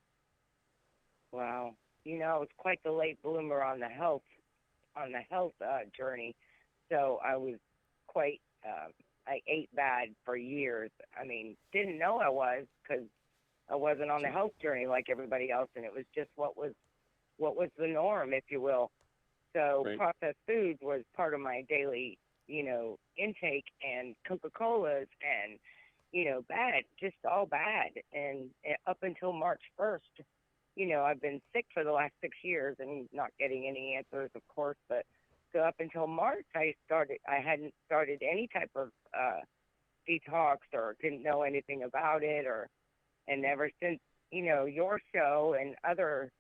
[SPEAKER 7] Wow. I was quite the late bloomer on the health journey. So I was quite. I ate bad for years. I mean, didn't know I was because I wasn't on the
[SPEAKER 2] So,
[SPEAKER 7] health journey like everybody else, and it was just what was the norm, if you will. So
[SPEAKER 2] right.
[SPEAKER 7] processed foods was part of my daily, intake, and Coca-Colas and bad, just all bad. And up until March 1st, I've been sick for the last 6 years and not getting any answers, of course. But so up until March, I hadn't started any type of detox or didn't know anything about it, and ever since, your show and other,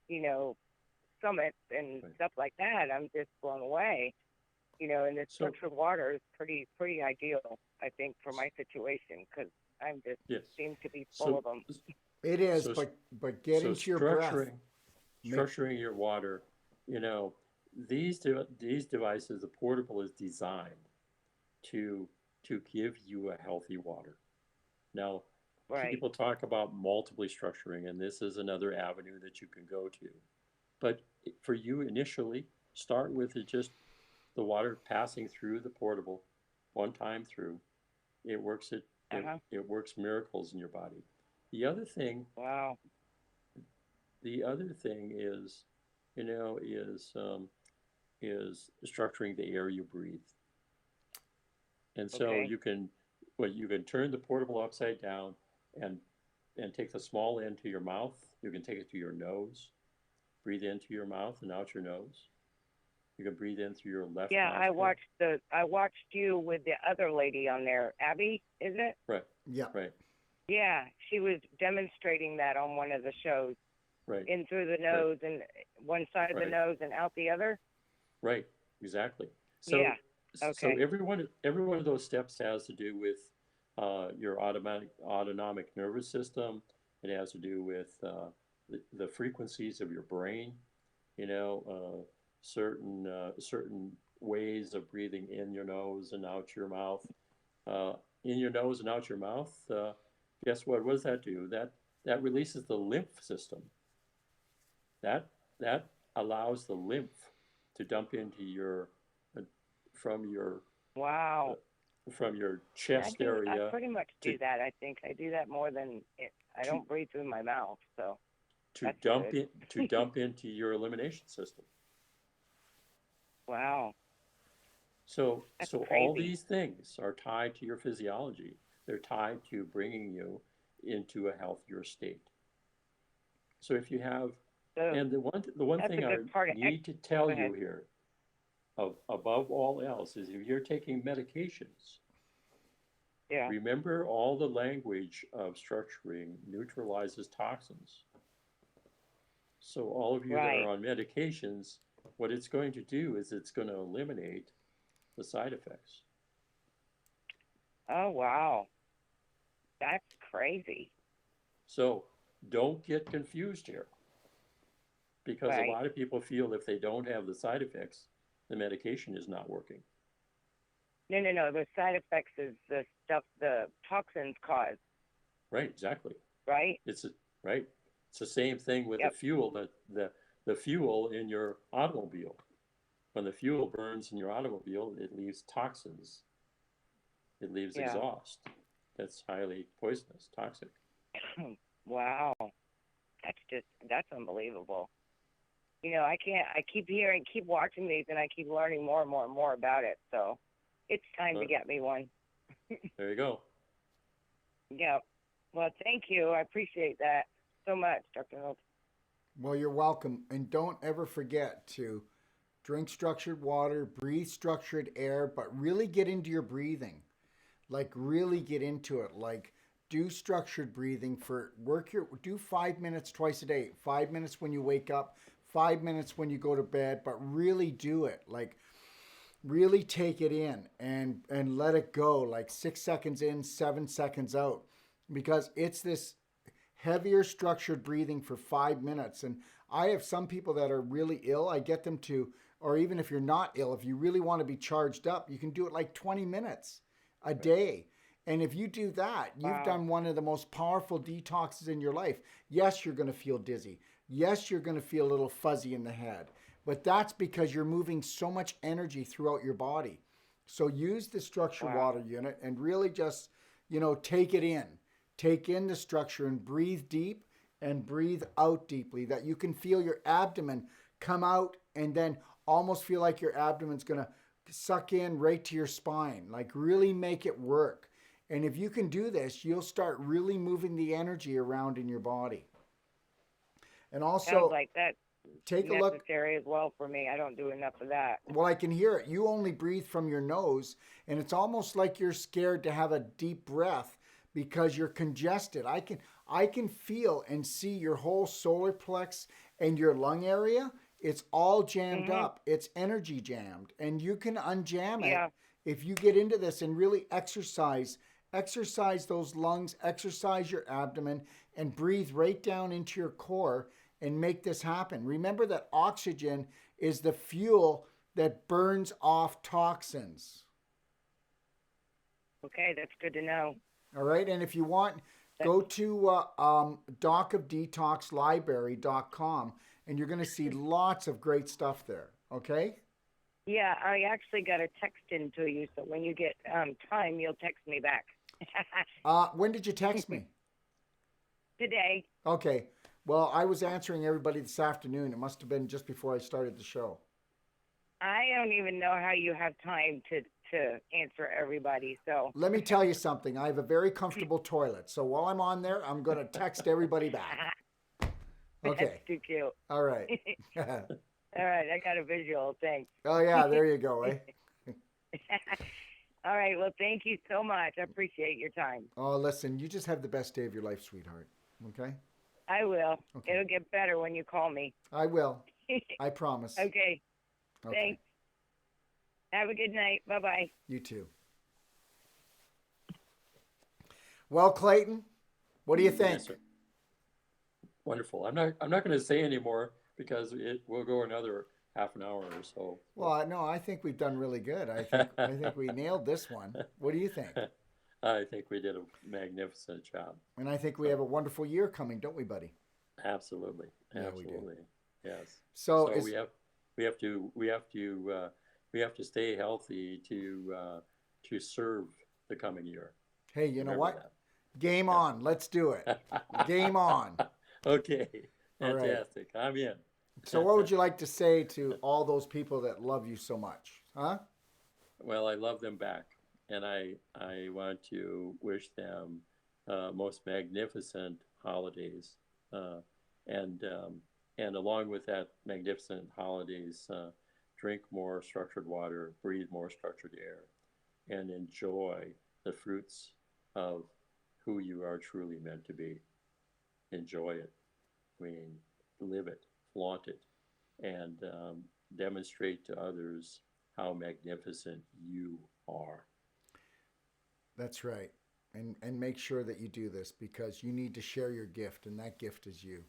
[SPEAKER 7] summits and
[SPEAKER 2] Right.
[SPEAKER 7] stuff like that, I'm just blown away. And the
[SPEAKER 2] So,
[SPEAKER 7] structured water is pretty ideal, I think, for my situation because I'm just
[SPEAKER 2] yes.
[SPEAKER 7] seem to be full
[SPEAKER 2] So,
[SPEAKER 7] of them.
[SPEAKER 1] It is,
[SPEAKER 2] so,
[SPEAKER 1] but get
[SPEAKER 2] so
[SPEAKER 1] into your breath. Make
[SPEAKER 2] structuring your water, you know, these devices, the portable is designed to give you a healthy water. Now,
[SPEAKER 7] Right.
[SPEAKER 2] people talk about multiply structuring, and this is another avenue that you can go to. But for you initially, start with just the water passing through the portable one time through. It works
[SPEAKER 7] Uh huh.
[SPEAKER 2] it works miracles in your body. The other thing
[SPEAKER 7] Wow.
[SPEAKER 2] the other thing is, you know, is structuring the air you breathe. And so
[SPEAKER 7] Okay.
[SPEAKER 2] you can, well, you can turn the portable upside down and take the small end to your mouth. You can take it to your nose, breathe into your mouth and out your nose. You can breathe in through your left
[SPEAKER 7] Yeah, I
[SPEAKER 2] nostril.
[SPEAKER 7] watched the I watched you with the other lady on there, Abby, is it?
[SPEAKER 2] Right,
[SPEAKER 1] yeah.
[SPEAKER 2] right,
[SPEAKER 7] Yeah, she was demonstrating that on one of the shows,
[SPEAKER 2] right,
[SPEAKER 7] in through the
[SPEAKER 2] right,
[SPEAKER 7] nose and one side of the
[SPEAKER 2] right,
[SPEAKER 7] nose and out the other.
[SPEAKER 2] right. Exactly.
[SPEAKER 7] Yeah.
[SPEAKER 2] So,
[SPEAKER 7] Okay.
[SPEAKER 2] every one of those steps has to do with your autonomic nervous system. It has to do with the frequencies of your brain. You know, certain ways of breathing in your nose and out your mouth. In your nose and out your mouth. Guess what? What does that do? That releases the lymph system. That that allows the lymph to dump into your uh, from your
[SPEAKER 7] Wow.
[SPEAKER 2] from your
[SPEAKER 7] And I
[SPEAKER 2] chest
[SPEAKER 7] do. I
[SPEAKER 2] area
[SPEAKER 7] pretty much
[SPEAKER 2] to
[SPEAKER 7] do that. I think I do that more than it. I
[SPEAKER 2] to
[SPEAKER 7] don't breathe through my mouth, so
[SPEAKER 2] to
[SPEAKER 7] that's
[SPEAKER 2] dump
[SPEAKER 7] good.
[SPEAKER 2] it to dump into your elimination system.
[SPEAKER 7] Wow, that's
[SPEAKER 2] So all
[SPEAKER 7] crazy.
[SPEAKER 2] these things are tied to your physiology. They're tied to bringing you into a healthier state. So if you have,
[SPEAKER 7] So
[SPEAKER 2] and the one
[SPEAKER 7] that's a
[SPEAKER 2] thing I
[SPEAKER 7] good part of X.
[SPEAKER 2] need to
[SPEAKER 7] Go
[SPEAKER 2] tell
[SPEAKER 7] ahead.
[SPEAKER 2] you here, above all else, is if you're taking medications,
[SPEAKER 7] Yeah.
[SPEAKER 2] remember all the language of structuring neutralizes toxins. So all of you that are
[SPEAKER 7] Right.
[SPEAKER 2] on medications, what it's going to do is it's going to eliminate the side effects.
[SPEAKER 7] Oh wow, that's crazy.
[SPEAKER 2] So don't get confused here because a
[SPEAKER 7] Right.
[SPEAKER 2] lot of people feel if they don't have the side effects, the medication is not working.
[SPEAKER 7] No, no, no. The side effects is the stuff the toxins cause.
[SPEAKER 2] Right, exactly.
[SPEAKER 7] Right.
[SPEAKER 2] It's right. It's the same thing with the
[SPEAKER 7] Yep.
[SPEAKER 2] fuel the fuel in your automobile. When the fuel burns in your automobile, it leaves toxins. It leaves
[SPEAKER 7] Yeah.
[SPEAKER 2] exhaust. That's highly poisonous, toxic.
[SPEAKER 7] Wow. That's unbelievable. I can't. I keep hearing, keep watching these, and I keep learning more and more and more about it. So, it's time to
[SPEAKER 2] But
[SPEAKER 7] get me one.
[SPEAKER 2] there you go.
[SPEAKER 7] Yeah. Well, thank you. I appreciate that so much, Dr. Hope.
[SPEAKER 1] Well, you're welcome. And don't ever forget to drink structured water, breathe structured air, but really get into your breathing. Like really get into it. Like do structured breathing for do 5 minutes twice a day. 5 minutes when you wake up, 5 minutes when you go to bed, but really do it. Like really take it in and let it go. Like 6 seconds in, 7 seconds out. Because it's this heavier structured breathing for 5 minutes. And I have some people that are really ill. I get them to, or even if you're not ill, if you really want to be charged up, you can do it like 20 minutes a day. And if you do that, you've done one of the most powerful detoxes in your life. Yes, you're going to feel dizzy. Yes, you're going to feel a little fuzzy in the head. But that's because you're moving so much energy throughout your body. So use the structured water unit and really just, take it in. Take in the structure and breathe deep and breathe out deeply, that you can feel your abdomen come out and then almost feel like your abdomen's going to suck in right to your spine. Like really make it work. And if you can do this, you'll start really moving the energy around in your body. And also,
[SPEAKER 7] sounds like that
[SPEAKER 1] take a look.
[SPEAKER 7] Necessary as well for me. I don't do enough of that.
[SPEAKER 1] Well, I can hear it. You only breathe from your nose, and it's almost like you're scared to have a deep breath because you're congested. I can feel and see your whole solar plex and your lung area. It's all jammed up. It's energy jammed, and you can unjam it if you get into this and really exercise those lungs, exercise your abdomen, and breathe right down into your core and make this happen. Remember that oxygen is the fuel that burns off toxins.
[SPEAKER 7] Okay, that's good to know.
[SPEAKER 1] All right, and if you want, go to docofdetoxlibrary.com, and you're going to see lots of great stuff there, okay?
[SPEAKER 7] Yeah, I actually got a text into you, so when you get time, you'll text me back.
[SPEAKER 1] When did you text me?
[SPEAKER 7] Today.
[SPEAKER 1] Okay. Well, I was answering everybody this afternoon. It must have been just before I started the show.
[SPEAKER 7] I don't even know how you have time to answer everybody. So
[SPEAKER 1] let me tell you something. I have a very comfortable toilet. So while I'm on there, I'm going to text everybody back. Okay.
[SPEAKER 7] That's too cute.
[SPEAKER 1] All right.
[SPEAKER 7] All right. I got a visual. Thanks.
[SPEAKER 1] Oh, yeah. There you go, eh?
[SPEAKER 7] All right. Well, thank you so much. I appreciate your time.
[SPEAKER 1] Oh, listen, you just have the best day of your life, sweetheart. Okay?
[SPEAKER 7] I will.
[SPEAKER 1] Okay.
[SPEAKER 7] It'll get better when you call me.
[SPEAKER 1] I will. I promise.
[SPEAKER 7] Okay. Thanks. Have a good night. Bye-bye.
[SPEAKER 1] You too. Well, Clayton, what do you think?
[SPEAKER 2] Yes, sir. Wonderful. I'm not going to say anymore because it will go another half an hour or so.
[SPEAKER 1] Well, no, I think we've done really good. I think we nailed this one. What do you think?
[SPEAKER 2] I think we did a magnificent job.
[SPEAKER 1] And I think we have a wonderful year coming, don't we, buddy?
[SPEAKER 2] Absolutely.
[SPEAKER 1] Yeah,
[SPEAKER 2] Absolutely.
[SPEAKER 1] we do.
[SPEAKER 2] Yes.
[SPEAKER 1] So
[SPEAKER 2] we have to stay healthy to serve the coming year.
[SPEAKER 1] Hey, you know
[SPEAKER 2] Remember
[SPEAKER 1] what?
[SPEAKER 2] that.
[SPEAKER 1] Game on. Let's do it. Game on.
[SPEAKER 2] Okay.
[SPEAKER 1] All right.
[SPEAKER 2] Fantastic. I'm in.
[SPEAKER 1] So what would you like to say to all those people that love you so much? Huh?
[SPEAKER 2] Well, I love them back. And I want to wish them most magnificent holidays. And along with that magnificent holidays, drink more structured water, breathe more structured air, and enjoy the fruits of who you are truly meant to be. Enjoy it. I mean, live it, flaunt it, and demonstrate to others how magnificent you are.
[SPEAKER 1] That's right. And make sure that you do this because you need to share your gift, and that gift is you.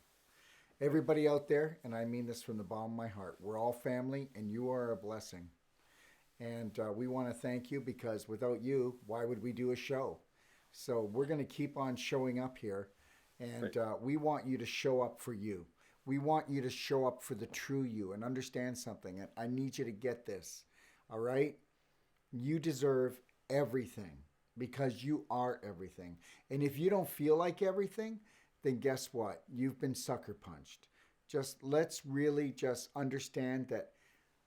[SPEAKER 1] Everybody out there, and I mean this from the bottom of my heart, we're all family, and you are a blessing. And we want to thank you because without you, why would we do a show? So we're going to keep on showing up here, and we want you to show up for you. We want you to show up for the true you and understand something. And I need you to get this, all right? You deserve everything because you are everything. And if you don't feel like everything, then guess what? You've been sucker punched. Let's really just understand that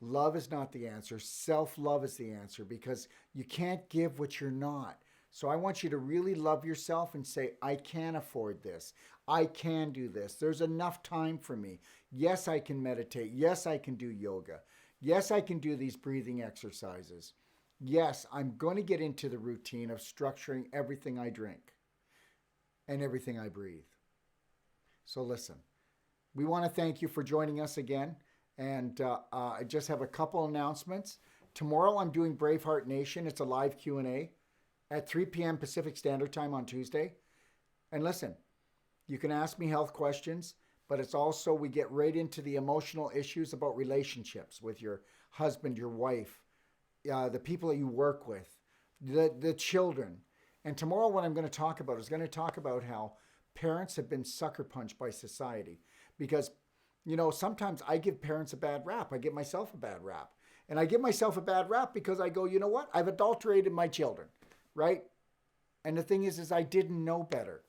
[SPEAKER 1] love is not the answer. Self-love is the answer because you can't give what you're not. So I want you to really love yourself and say, I can afford this. I can do this. There's enough time for me. Yes, I can meditate. Yes, I can do yoga. Yes, I can do these breathing exercises. Yes, I'm going to get into the routine of structuring everything I drink and everything I breathe. So listen, we want to thank you for joining us again. And I just have a couple announcements. Tomorrow I'm doing Braveheart Nation. It's a live Q&A at 3 p.m. Pacific Standard Time on Tuesday. And listen, you can ask me health questions, but it's also we get right into the emotional issues about relationships with your husband, your wife, the people that you work with, the children. And tomorrow what I'm going to talk about is going to talk about how parents have been sucker punched by society. Because, sometimes I give parents a bad rap. I give myself a bad rap. And I give myself a bad rap because I go, you know what? I've adulterated my children, right? And the thing is I didn't know better.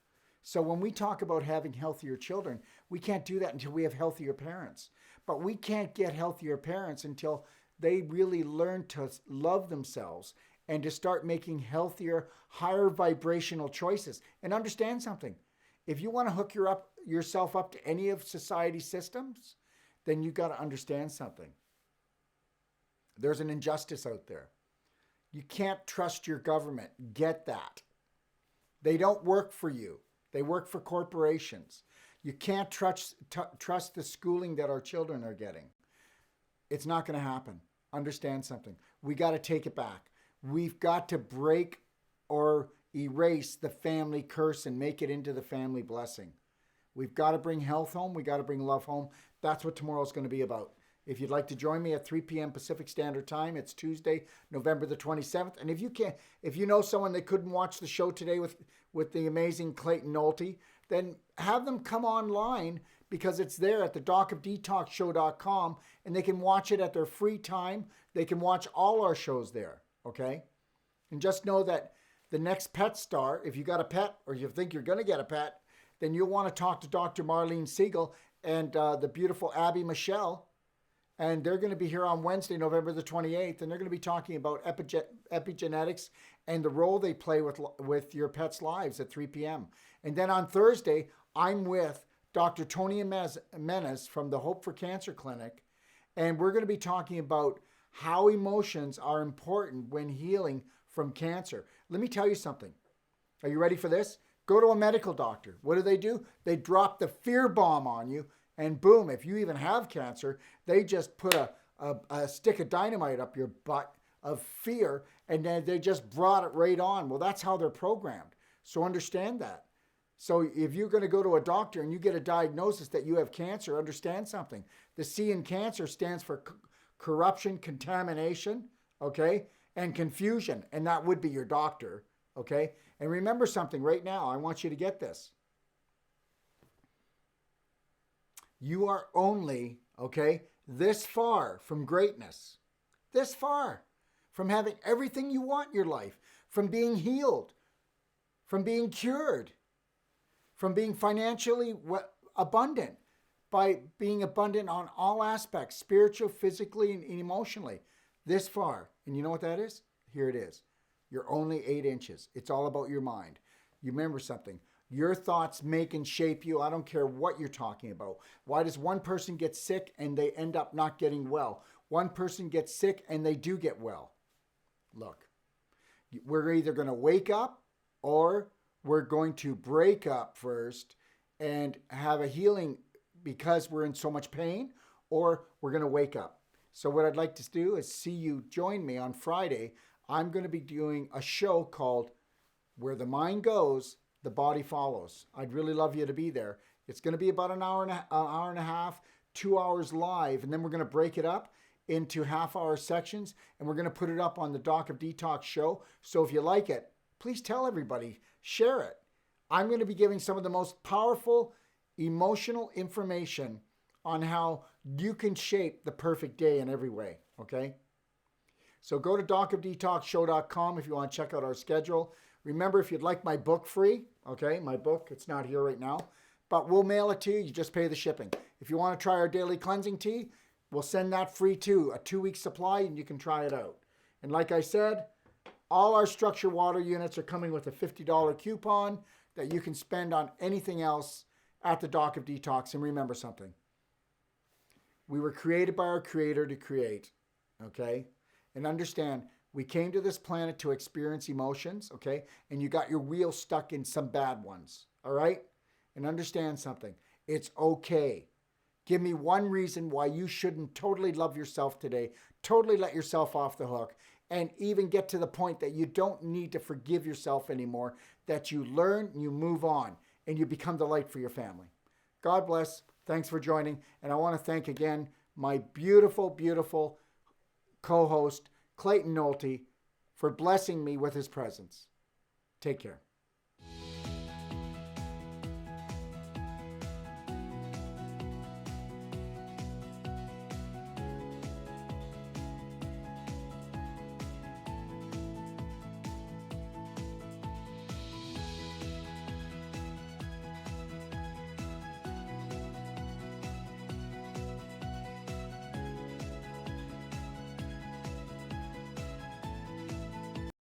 [SPEAKER 1] So when we talk about having healthier children, we can't do that until we have healthier parents. But we can't get healthier parents until they really learn to love themselves and to start making healthier, higher vibrational choices. And understand something. If you want to hook yourself up to any of society's systems, then you got to understand something. There's an injustice out there. You can't trust your government. Get that. They don't work for you. They work for corporations. You can't trust the schooling that our children are getting. It's not going to happen. Understand something. We got to take it back. We've got to break or erase the family curse and make it into the family blessing. We've got to bring health home. We got to bring love home. That's what tomorrow's going to be about. If you'd like to join me at 3 p.m. Pacific Standard Time, it's Tuesday, November the 27th. And if you know someone that couldn't watch the show today with the amazing Clayton Nolte, then have them come online because it's there at the docofdetoxshow.com and they can watch it at their free time. They can watch all our shows there, okay? And just know that the next pet star, if you got a pet or you think you're going to get a pet, then you'll want to talk to Dr. Marlene Siegel and the beautiful Abby Michelle. And they're going to be here on Wednesday, November the 28th, and they're going to be talking about epigenetics and the role they play with your pet's lives at 3 p.m. And then on Thursday, I'm with Dr. Tony Menes from the Hope for Cancer Clinic, and we're going to be talking about how emotions are important when healing from cancer. Let me tell you something. Are you ready for this? Go to a medical doctor. What do? They drop the fear bomb on you. And boom, if you even have cancer, they just put a stick of dynamite up your butt of fear, and then they just brought it right on. Well, that's how they're programmed. So understand that. So if you're going to go to a doctor and you get a diagnosis that you have cancer, understand something. The C in cancer stands for corruption, contamination, okay, and confusion. And that would be your doctor, okay? And remember something right now. I want you to get this. You are only, okay, this far from greatness, this far from having everything you want in your life, from being healed, from being cured, from being financially abundant, by being abundant on all aspects, spiritual, physically, and emotionally. This far. And you know what that is? Here it is. You're only 8 inches. It's all about your mind. You remember something. Your thoughts make and shape you. I don't care what you're talking about. Why does one person get sick and they end up not getting well? One person gets sick and they do get well. Look, we're either going to wake up or we're going to break up first and have a healing because we're in so much pain, or we're going to wake up. So what I'd like to do is see you join me on Friday. I'm going to be doing a show called Where the Mind Goes, the Body Follows. I'd really love you to be there. It's going to be about an hour and a half, 2 hours live, and then we're going to break it up into half-hour sections, and we're going to put it up on the Doc of Detox show. So if you like it, please tell everybody, share it. I'm going to be giving some of the most powerful emotional information on how you can shape the perfect day in every way, okay? So go to docofdetoxshow.com if you want to check out our schedule. Remember, if you'd like my book free, okay, my book, it's not here right now, but we'll mail it to you. You just pay the shipping. If you want to try our daily cleansing tea, we'll send that free too, a 2-week supply, and you can try it out. And like I said, all our structured water units are coming with a $50 coupon that you can spend on anything else at the Doc of Detox. And remember something. We were created by our Creator to create, okay? And understand, we came to this planet to experience emotions, okay? And you got your wheel stuck in some bad ones, all right? And understand something. It's okay. Give me one reason why you shouldn't totally love yourself today, totally let yourself off the hook, and even get to the point that you don't need to forgive yourself anymore, that you learn, you move on, and you become the light for your family. God bless. Thanks for joining. And I want to thank again my beautiful, beautiful co-host, Clayton Nolte, for blessing me with his presence. Take care.